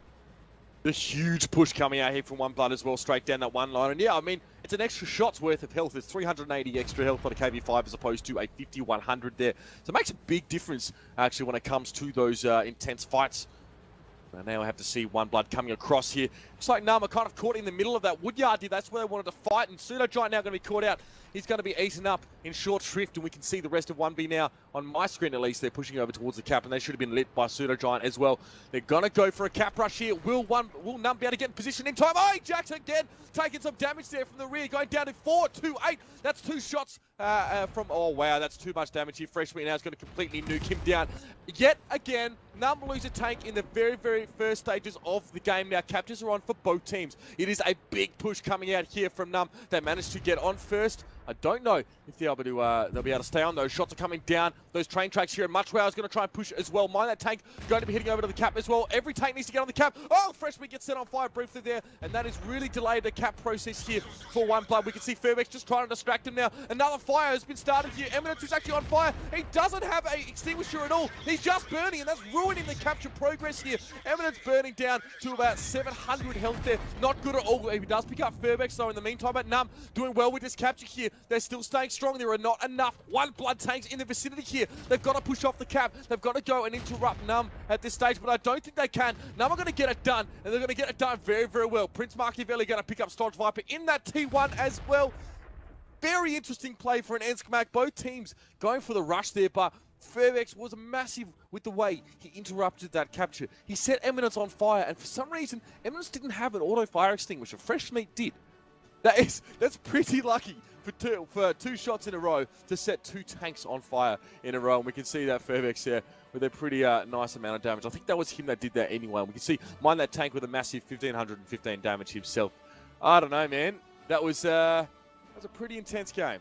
The huge push coming out here from One Blood as well, straight down that one line. And yeah, I mean, it's an extra shot's worth of health. It's 380 extra health on a KV5 as opposed to a 5100 there. So it makes a big difference, actually, when it comes to those intense fights. And now I have to see One Blood coming across here. Looks like NUMB are kind of caught in the middle of that woodyard here. That's where they wanted to fight. And Pseudo Giant now going to be caught out. He's going to be eaten up in short shrift. And we can see the rest of 1B now on my screen, at least. They're pushing over towards the cap. And they should have been lit by Pseudo Giant as well. They're going to go for a cap rush here. Will NUMB be able to get in position in time? Oh, Ajax again taking some damage there from the rear. Going down to 4-2-8. That's 2 shots from... Oh, wow. That's too much damage here. Freshman now is going to completely nuke him down. Yet again, NUMB lose a tank in the very, very first stages of the game. Now, captures are on for both teams. It is a big push coming out here from NUMB. They managed to get on first. I don't know if they'll be able to stay on. Those shots are coming down. Those train tracks here. Muchwow is going to try and push as well. Mind that tank going to be hitting over to the cap as well. Every tank needs to get on the cap. Oh, Freshman gets set on fire briefly there, and that has really delayed the cap process here for One Blood. We can see Furbex just trying to distract him now. Another fire has been started here. Eminence is actually on fire. He doesn't have an extinguisher at all. He's just burning, and that's ruining the capture progress here. Eminence burning down to about 700 health there. Not good at all. He does pick up Furbex though in the meantime, but NUMB doing well with this capture here. They're still staying strong. There are not enough One Blood tanks in the vicinity here. They've got to push off the cap. They've got to go and interrupt NUMB at this stage, but I don't think they can. NUMB are going to get it done, and they're going to get it done very, very well. Prince Machiavelli going to pick up Storage Viper in that T1 as well. Very interesting play for an Enskmack. Both teams going for the rush there, but Furbex was massive with the way he interrupted that capture. He set Eminence on fire, and for some reason, Eminence didn't have an auto fire extinguisher. Fresh Meat did. That's pretty lucky for two shots in a row to set 2 tanks on fire in a row. And we can see that Furbex there with a pretty nice amount of damage. I think that was him that did that anyway. We can see Mind that tank with a massive 1,515 damage himself. I don't know, man. That was a pretty intense game.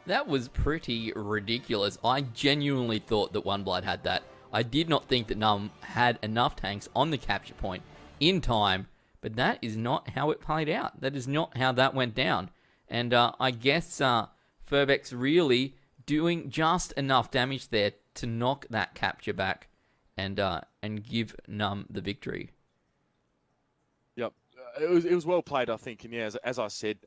That was pretty ridiculous. I genuinely thought that One Blood had that. I did not think that NUMB had enough tanks on the capture point in time, but that is not how it played out. That is not how that went down. And I guess Furbex really doing just enough damage there to knock that capture back and give NUMB the victory. Yep, it was well played, I think. And yeah, as I said,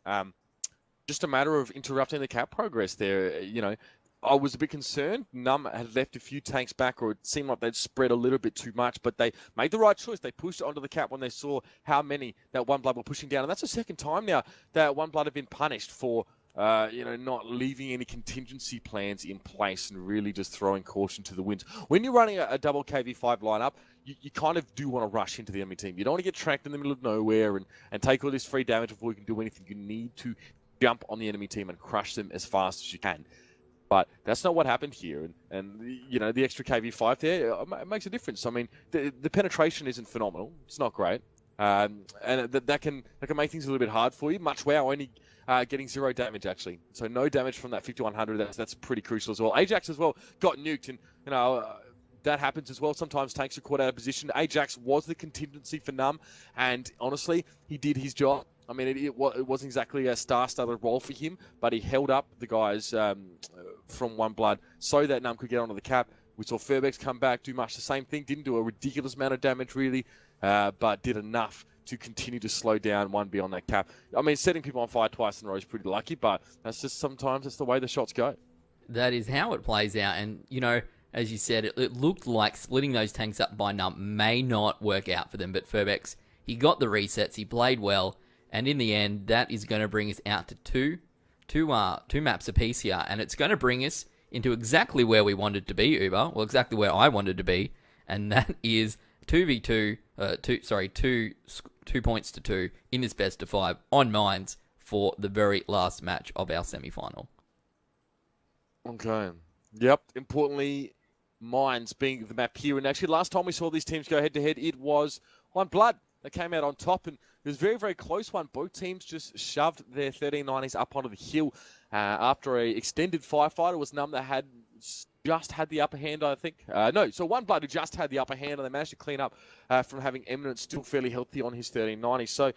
just a matter of interrupting the cap progress there. You know, I was a bit concerned. NUMB had left a few tanks back, or it seemed like they'd spread a little bit too much, but they made the right choice. They pushed onto the cap when they saw how many that One Blood were pushing down. And that's the second time now that One Blood have been punished for, not leaving any contingency plans in place and really just throwing caution to the winds. When you're running a double KV5 lineup, you kind of do want to rush into the enemy team. You don't want to get tracked in the middle of nowhere and take all this free damage before you can do anything. You need to jump on the enemy team and crush them as fast as you can. But that's not what happened here, and the extra KV5 there, it makes a difference. I mean, the penetration isn't phenomenal; it's not great, and that can make things a little bit hard for you. Muchwow only getting 0 damage actually, so no damage from that 5100. That's pretty crucial as well. Ajax as well got nuked, and that happens as well. Sometimes tanks are caught out of position. Ajax was the contingency for NUMB, and honestly, he did his job. I mean, it wasn't exactly a star-studded role for him, but he held up the guys from One Blood so that NUMB could get onto the cap. We saw Furbex come back, do much the same thing. Didn't do a ridiculous amount of damage, really, but did enough to continue to slow down 1B on that cap. I mean, setting people on fire twice in a row is pretty lucky, but that's just sometimes that's the way the shots go. That is how it plays out, and, as you said, it looked like splitting those tanks up by NUMB may not work out for them, but Furbex, he got the resets, he played well, and in the end, that is going to bring us out to two maps apiece here, and it's going to bring us into exactly where we wanted to be, Uber. Well, exactly where I wanted to be, and that is 2v2. 2 points to 2 in this best of 5 on Mines for the very last match of our semi-final. Okay. Yep. Importantly, Mines being the map here, and actually, last time we saw these teams go head-to-head, it was One Blood that came out on top, and it was a very, very close one. Both teams just shoved their 1390s up onto the hill after a extended firefight. It was NUMB that had just had the upper hand, I think. So One Blood who just had the upper hand, and they managed to clean up from having Eminence still fairly healthy on his 1390. So,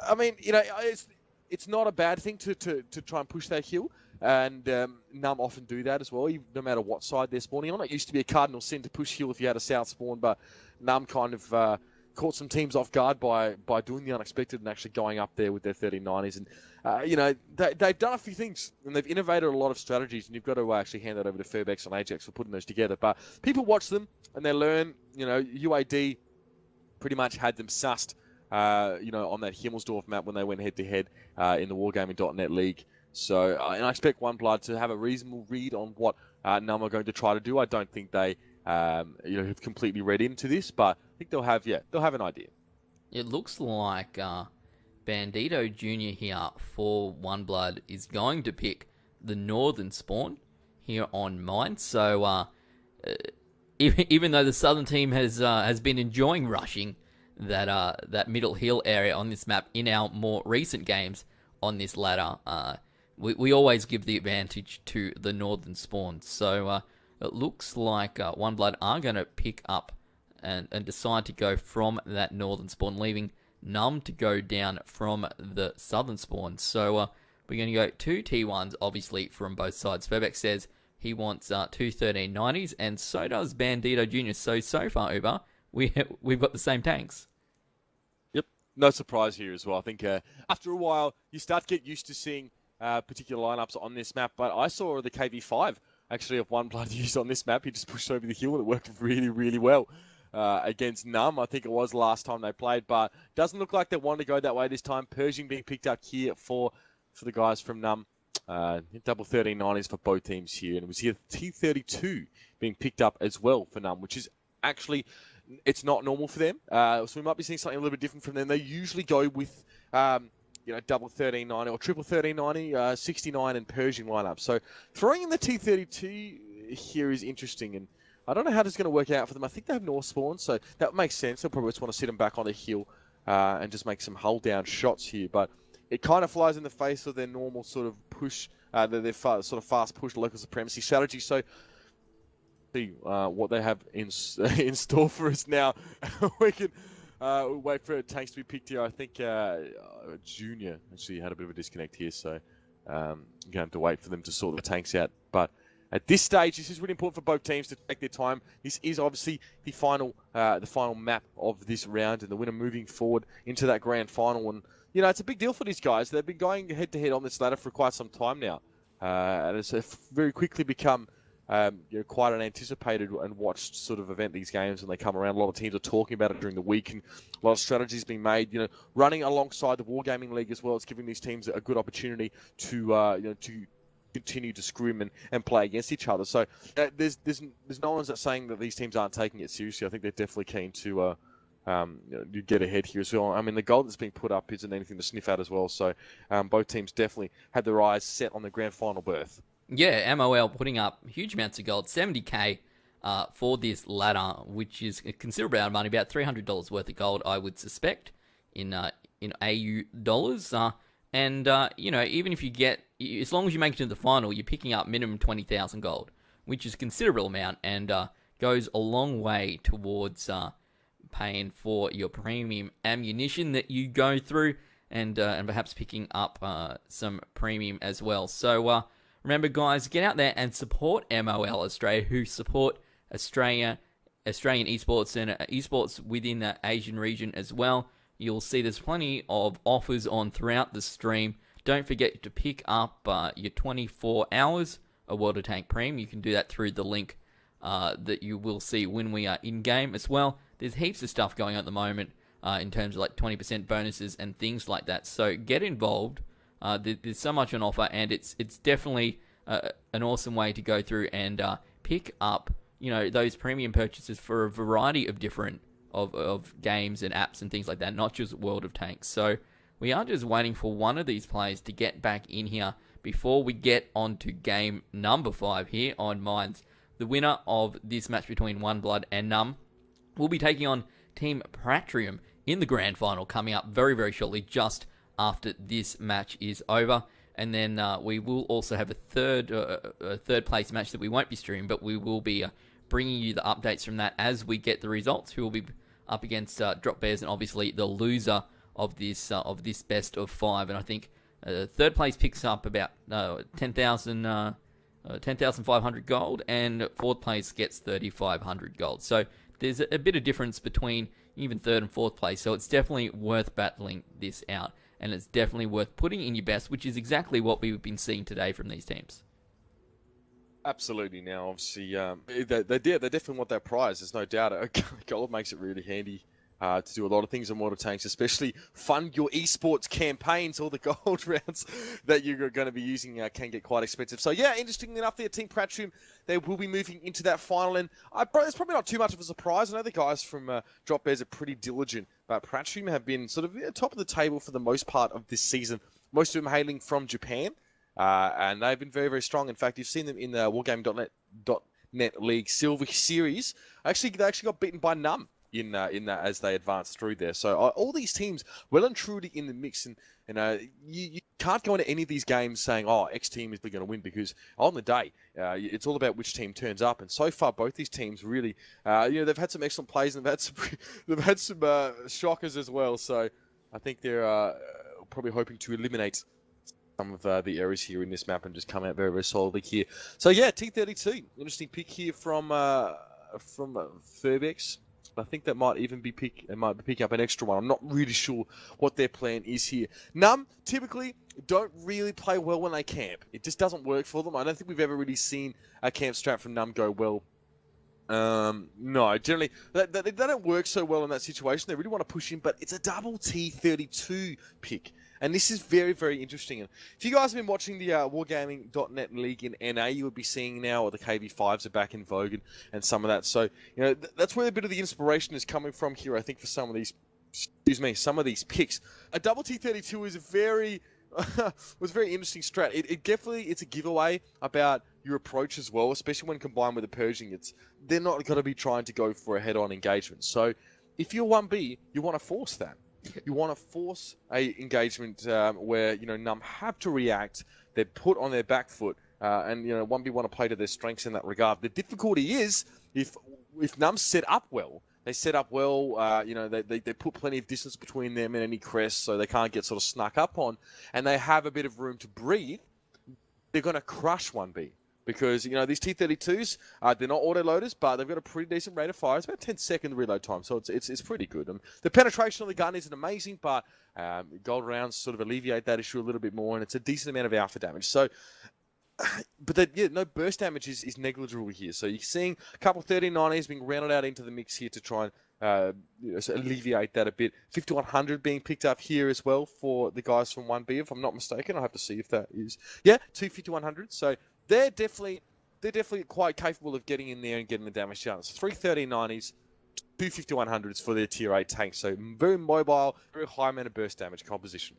I mean, it's not a bad thing to try and push that hill. And NUMB often do that as well, no matter what side they're spawning on. It used to be a cardinal sin to push hill if you had a south spawn, but NUMB kind of caught some teams off guard by doing the unexpected and actually going up there with their 30-90s. And, they've done a few things and they've innovated a lot of strategies. And you've got to actually hand that over to Fairbex and Ajax for putting those together. But people watch them and they learn, UAD pretty much had them sussed, on that Himmelsdorf map when they went head-to-head in the Wargaming.net League. So, and I expect One Blood to have a reasonable read on what NUMB are going to try to do. I don't think they, have completely read into this, but I think they'll have an idea. It looks like Bandito Jr. here for One Blood is going to pick the northern spawn here on mine. So, even though the southern team has been enjoying rushing that middle hill area on this map in our more recent games on this ladder, we always give the advantage to the northern spawn. So it looks like One Blood are going to pick up and decide to go from that northern spawn, leaving NUMB to go down from the southern spawn. So we're going to go 2 T1s, obviously, from both sides. Fairbeck says he wants 2 1390s, and so does Bandito Jr. So far, Uber, we've got the same tanks. Yep, no surprise here as well. I think after a while, you start to get used to seeing particular lineups on this map, but I saw the KV5 actually of One Blood used on this map. He just pushed over the hill and it worked really, really well against NUMB. I think it was last time they played, but doesn't look like they want to go that way this time. Pershing being picked up here for the guys from NUMB. Double 1390s for both teams here, and we see a T32 being picked up as well for NUMB, which is actually, it's not normal for them. So we might be seeing something a little bit different from them. They usually go with double 1390 or triple 1390, 69 and Pershing lineup. So throwing in the T32 here is interesting, and I don't know how this is going to work out for them. I think they have North spawn, so that makes sense. They'll probably just want to sit them back on the hill and just make some hull down shots here, but it kind of flies in the face of their normal sort of push, their sort of fast push local supremacy strategy. So see what they have in store for us now. We can wait for tanks to be picked here. I think Junior actually had a bit of a disconnect here, so going to have to wait for them to sort the tanks out. But at this stage, this is really important for both teams to take their time. This is obviously the final map of this round, and the winner moving forward into that grand final. And it's a big deal for these guys. They've been going head-to-head on this ladder for quite some time now, and it's very quickly become quite an anticipated and watched sort of event, these games, when they come around. A lot of teams are talking about it during the week, and a lot of strategies being made. Running alongside the Wargaming League as well. It's giving these teams a good opportunity to continue to scrim and play against each other. So there's no one's that's saying that these teams aren't taking it seriously. I think they're definitely keen to get ahead here as well. I mean, the gold that's being put up isn't anything to sniff at as well. So both teams definitely had their eyes set on the grand final berth. Yeah, MOL putting up huge amounts of gold, 70k for this ladder, which is a considerable amount of money, about $300 worth of gold, I would suspect, in AU dollars. And even if you get, as long as you make it to the final, you're picking up minimum 20,000 gold, which is a considerable amount, and goes a long way towards paying for your premium ammunition that you go through, and perhaps picking up some premium as well. So remember, guys, get out there and support MOL Australia, who support Australian esports and esports within the Asian region as well. You'll see there's plenty of offers on throughout the stream. Don't forget to pick up your 24 hours of World of Tank Premium. You can do that through the link that you will see when we are in-game as well. There's heaps of stuff going on at the moment in terms of like 20% bonuses and things like that. So get involved. There's so much on offer, and it's definitely an awesome way to go through and pick up those premium purchases for a variety of different of games and apps and things like that, not just World of Tanks. So we are just waiting for one of these players to get back in here before we get on to game number 5 here on Mines. The winner of this match between One Blood and NUMB will be taking on Team Pratrium in the grand final, coming up very, very shortly, just after this match is over. And then we will also have a third place match that we won't be streaming, but we will be bringing you the updates from that as we get the results, who will be up against Drop Bears, and obviously the loser of this best of 5. And I think third place picks up about 10,500 gold, and fourth place gets 3,500 gold. So there's a bit of difference between even third and fourth place, so it's definitely worth battling this out, and it's definitely worth putting in your best, which is exactly what we've been seeing today from these teams. Absolutely. Now, obviously, they definitely want that prize. There's no doubt. Gold makes it really handy to do a lot of things on water tanks, especially fund your esports campaigns. All the gold rounds that you're going to be using can get quite expensive. So, yeah, interestingly enough, there, Team Pratchum, they will be moving into that final. And it's probably not too much of a surprise. I know the guys from Drop Bears are pretty diligent, but Pratchum have been sort of top of the table for the most part of this season. Most of them hailing from Japan. And they've been very, very strong. In fact, you've seen them in the Wargaming.net League Silver Series. They actually got beaten by NUMB in that as they advanced through there. So all these teams well and truly in the mix. And you can't go into any of these games saying, oh, X team is going to win, because on the day, it's all about which team turns up. And so far, both these teams really, they've had some excellent plays, and they've had some shockers as well. So I think they're probably hoping to eliminate some of the errors here in this map and just come out very, very solidly here. So yeah, T32, interesting pick here from Furbex. I think that might even be picking up an extra one. I'm not really sure what their plan is here. NUMB typically don't really play well when they camp. It just doesn't work for them. I don't think we've ever really seen a camp strat from NUMB go well. No, generally, they don't work so well in that situation. They really want to push in, but it's a double T32 pick. And this is very, very interesting. And if you guys have been watching the Wargaming.net League in NA, you would be seeing now the KV5s are back in vogue and some of that. So, that's where a bit of the inspiration is coming from here, I think, for some of these, some of these picks. A double T32 is a very, was a very interesting strat. It's a giveaway about your approach as well, especially when combined with the Pershing. They're not going to be trying to go for a head-on engagement. So, if you're 1B, you want to force that. You want to force a engagement where NUMB have to react. They're put on their back foot, and 1B want to play to their strengths in that regard. The difficulty is if NUMB set up well. They set up well. They put plenty of distance between them and any crest, so they can't get sort of snuck up on, and they have a bit of room to breathe. They're going to crush 1B. Because, these T32s, they're not auto-loaders, but they've got a pretty decent rate of fire. It's about 10-second reload time, so it's pretty good. The penetration of the gun isn't amazing, but gold rounds sort of alleviate that issue a little bit more, and it's a decent amount of alpha damage. So, no burst damage is negligible here. So you're seeing a couple 3090s being rounded out into the mix here to try and alleviate that a bit. 5100 being picked up here as well for the guys from 1B, if I'm not mistaken. I'll have to see if that is... Yeah, 2 5100s. So... They're definitely quite capable of getting in there and getting the damage down. It's 3 3090s, 2 5100s for their tier 8 tanks. So very mobile, very high amount of burst damage composition.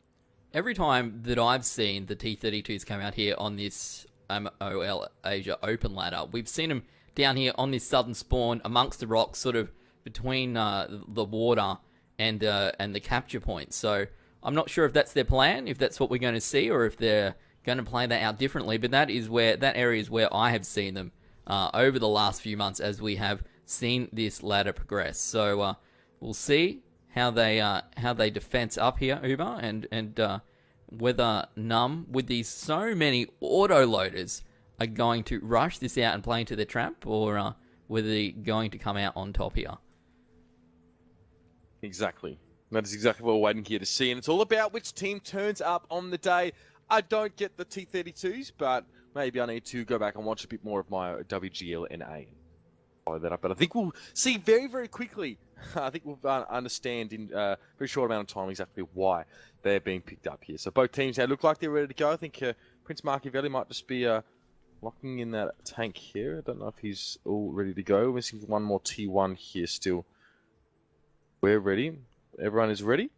Every time that I've seen the T32s come out here on this MOL Asia Open ladder, we've seen them down here on this southern spawn amongst the rocks, sort of between the water and the capture point. So I'm not sure if that's their plan, if that's what we're going to see, or if they're going to play that out differently, but that area is where I have seen them over the last few months as we have seen this ladder progress. So we'll see how they defense up here, Uber, and whether NUMB, with these so many auto loaders, are going to rush this out and play into their trap, or whether they're going to come out on top here. Exactly. That is exactly what we're waiting here to see, and it's all about which team turns up on the day. I don't get the T32s, but maybe I need to go back and watch a bit more of my WGL NA and follow that up. But I think we'll see very, very quickly. I think we'll understand in a very short amount of time exactly why they're being picked up here. So both teams now look like they're ready to go. I think Prince Machiavelli might just be locking in that tank here. I don't know if he's all ready to go. We're missing one more T1 here still. We're ready. Everyone is ready.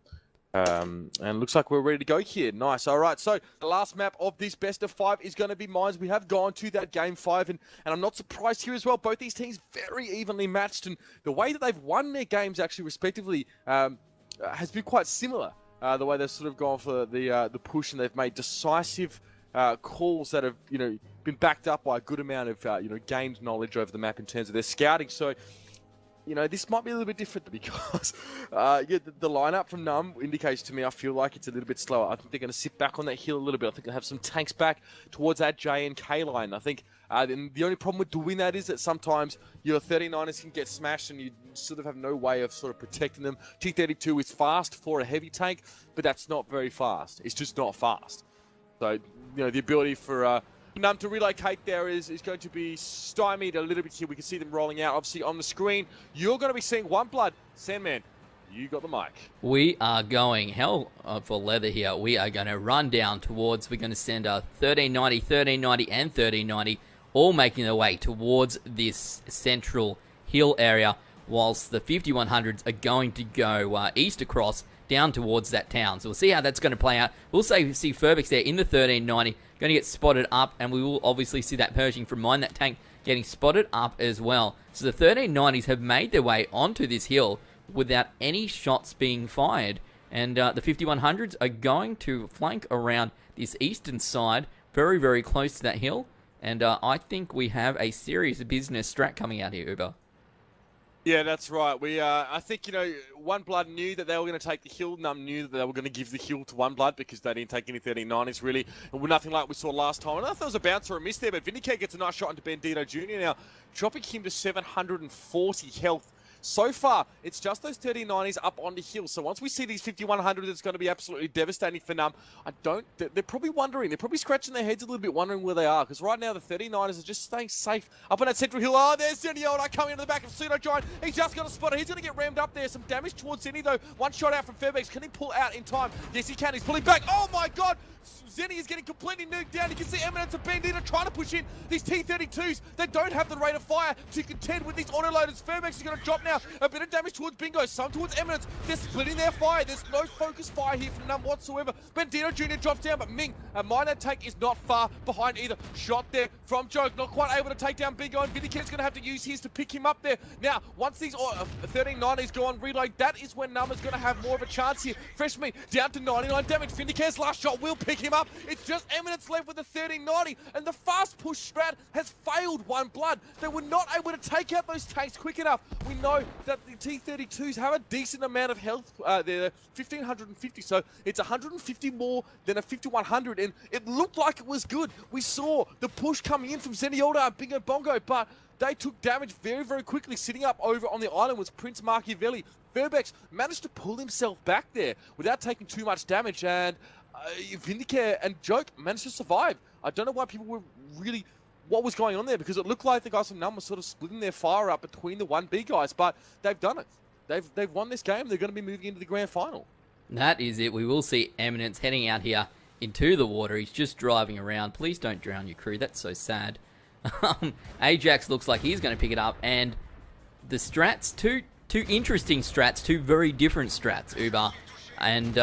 And looks like we're ready to go here. Nice. All right. So the last map of this best of 5 is going to be Mines. We have gone to that game 5, and I'm not surprised here as well. Both these teams very evenly matched, and the way that they've won their games actually respectively has been quite similar. The way they've sort of gone for the push, and they've made decisive calls that have been backed up by a good amount of gained knowledge over the map in terms of their scouting. So you know, this might be a little bit different because the lineup from NUMB indicates to me, I feel like it's a little bit slower. I think they're going to sit back on that hill a little bit. I think they'll have some tanks back towards that J and K line. I think the only problem with doing that is that sometimes your 39ers can get smashed and you sort of have no way of sort of protecting them. T32 is fast for a heavy tank, but that's not very fast. It's just not fast. So, you know, the ability for NUMB to relocate there is going to be stymied a little bit here. We can see them rolling out. Obviously, on the screen, you're going to be seeing One Blood. Sandman, you got the mic. We are going hell for leather here. We are going to run down towards, we're going to send a 1390, 1390, and 1390, all making their way towards this central hill area, whilst the 5100s are going to go east across down towards that town. So we'll see how that's going to play out. We'll see Furbex there in the 1390, going to get spotted up, and we will obviously see that Pershing from Mine That Tank getting spotted up as well. So the 1390s have made their way onto this hill without any shots being fired, and the 5100s are going to flank around this eastern side, very, very close to that hill, and I think we have a serious business strat coming out here, Uber. Yeah, that's right. I think, you know, One Blood knew that they were going to take the hill. NUMB knew that they were going to give the hill to One Blood because they didn't take any 1390s, really. And nothing like we saw last time. And I thought there was a bounce or a miss there, but Vindicate gets a nice shot into Bandito Jr. now, dropping him to 740 health. So far, it's just those 1390s up on the hill. So once we see these 5100s, it's going to be absolutely devastating for NUMB. They're probably wondering, they're probably scratching their heads a little bit, wondering where they are. Because right now, the 39ers are just staying safe up on that central hill. Oh, there's Zeniola coming into the back of Pseudo Giant. He's just got a spotter. He's going to get rammed up there. Some damage towards Zenny, though. One shot out from Fairbanks. Can he pull out in time? Yes, he can. He's pulling back. Oh, my God. Zenny is getting completely nuked down. You can see Eminence and Bandito trying to push in these T-32s. They don't have the rate of fire to contend with these autoloaders. Fairbanks is going to drop now. A bit of damage towards Bingo, some towards Eminence. They're splitting their fire. There's no focus fire here from NUMB whatsoever. Bandito Jr. drops down, but Ming, a minor tank, is not far behind either. Shot there from Joke, not quite able to take down Bingo, and Vindicate's going to have to use his to pick him up there. Now, once these 1390s go on reload, that is when NUMB is going to have more of a chance here. Fresh Meat down to 99 damage. Vindicate's last shot will pick him up. It's just Eminence left with the 1390, and the fast push strat has failed One Blood. They were not able to take out those tanks quick enough. We know that the T-32s have a decent amount of health. They're 1550, so it's 150 more than a 5100, and it looked like it was good. We saw the push coming in from Zeniola and Bingo Bongo, but they took damage very, very quickly. Sitting up over on the island was Prince Machiavelli. Fairbex managed to pull himself back there without taking too much damage, and Vindicare and Joke managed to survive. I don't know why people were really... what was going on there, because it looked like the guys from NUMB were sort of splitting their fire up between the 1B guys, but they've done it. They've won this game. They're going to be moving into the grand final. That is it. We will see Eminence heading out here into the water. He's just driving around. Please don't drown your crew. That's so sad. Ajax looks like he's going to pick it up, and the strats, two interesting strats, two very different strats, Uber, and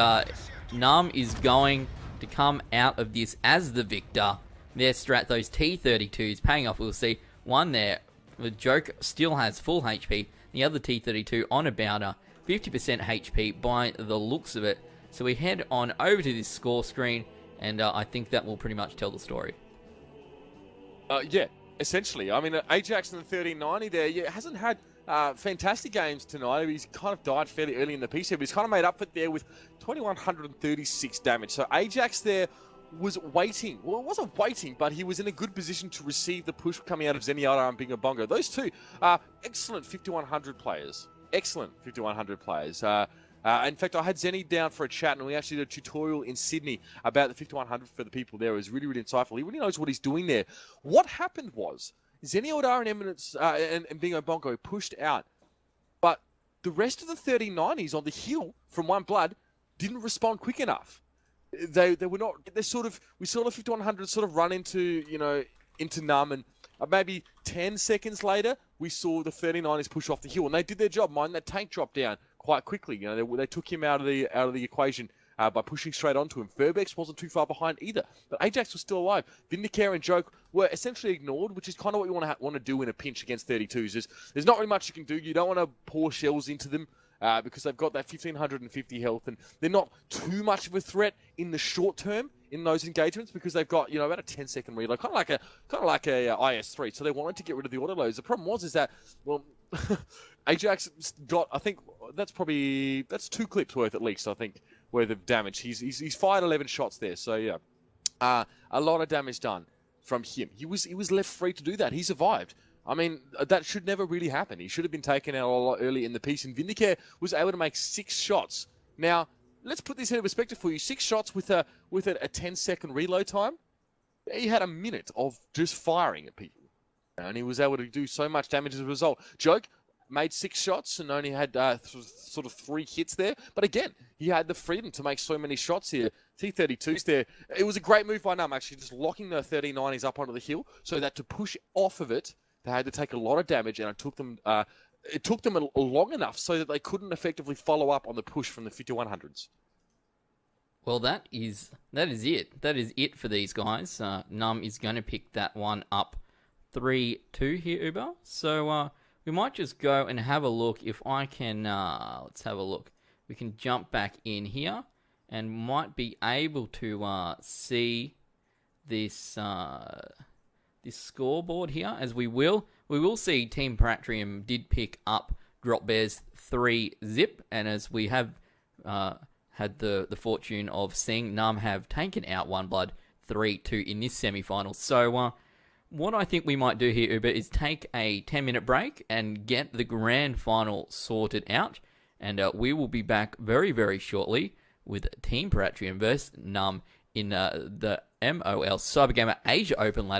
NUMB is going to come out of this as the victor. Their strat, those T-32s paying off. We'll see one there. The Joke still has full HP. The other T-32 on about a 50% HP by the looks of it. So we head on over to this score screen, and I think that will pretty much tell the story. Yeah, essentially. I mean, Ajax in the 1390 there, yeah, hasn't had fantastic games tonight. He's kind of died fairly early in the piece here, but he's kind of made up for it there with 2136 damage. So Ajax there was waiting. Well, it wasn't waiting, but he was in a good position to receive the push coming out of Zenyatta and Bingo Bongo. Those two are excellent 5100 players. Excellent 5100 players. In fact, I had Zenny down for a chat, and we actually did a tutorial in Sydney about the 5100 for the people there. It was really, really insightful. He really knows what he's doing there. What happened was Zenyatta and Eminence and Bingo Bongo pushed out, but the rest of the 3090s on the hill from One Blood didn't respond quick enough. They were not. They sort of, we saw the 5100 sort of run into into NUMB, and maybe 10 seconds later we saw the 39ers push off the hill, and they did their job. Mine that tank dropped down quite quickly. They took him out of the equation by pushing straight onto him. Furbex wasn't too far behind either, but Ajax was still alive. Vindicare and Joke were essentially ignored, which is kind of what you want to do in a pinch against 32s. There's not really much you can do. You don't want to pour shells into them. because they've got that 1550 health, and they're not too much of a threat in the short term in those engagements because they've got about a 10-second reload, kind of like a IS3. So they wanted to get rid of the auto loads. The problem is that Ajax got, I think that's 2 clips worth at least, I think, worth of damage. He's fired 11 shots there, so yeah, a lot of damage done from him. He was left free to do that. He survived. I mean, that should never really happen. He should have been taken out a lot early in the piece, and Vindicare was able to make 6 shots. Now, let's put this into perspective for you. 6 shots with a 10-second reload time. He had a minute of just firing at people, and he was able to do so much damage as a result. Joke made 6 shots and only had sort of 3 hits there. But again, he had the freedom to make so many shots here. T-32's there. It was a great move by NUMB, actually, just locking the 3090s up onto the hill so that to push off of it, they had to take a lot of damage, and it took them long enough so that they couldn't effectively follow up on the push from the 5100s. Well, that is it. That is it for these guys. NUMB is going to pick that one up 3-2 here, Uber. So we might just go and have a look. If I can, let's have a look. We can jump back in here and might be able to see this this scoreboard here, as we will see Team Paratrium did pick up Drop Bears 3-zip, and as we have had the fortune of seeing NUMB have taken out One Blood 3-2 in this semi-final. So what I think we might do here, Uber, is take a 10-minute break and get the grand final sorted out, and we will be back very, very shortly with Team Paratrium versus NUMB in the MOL Cybergamer Asia Open ladder.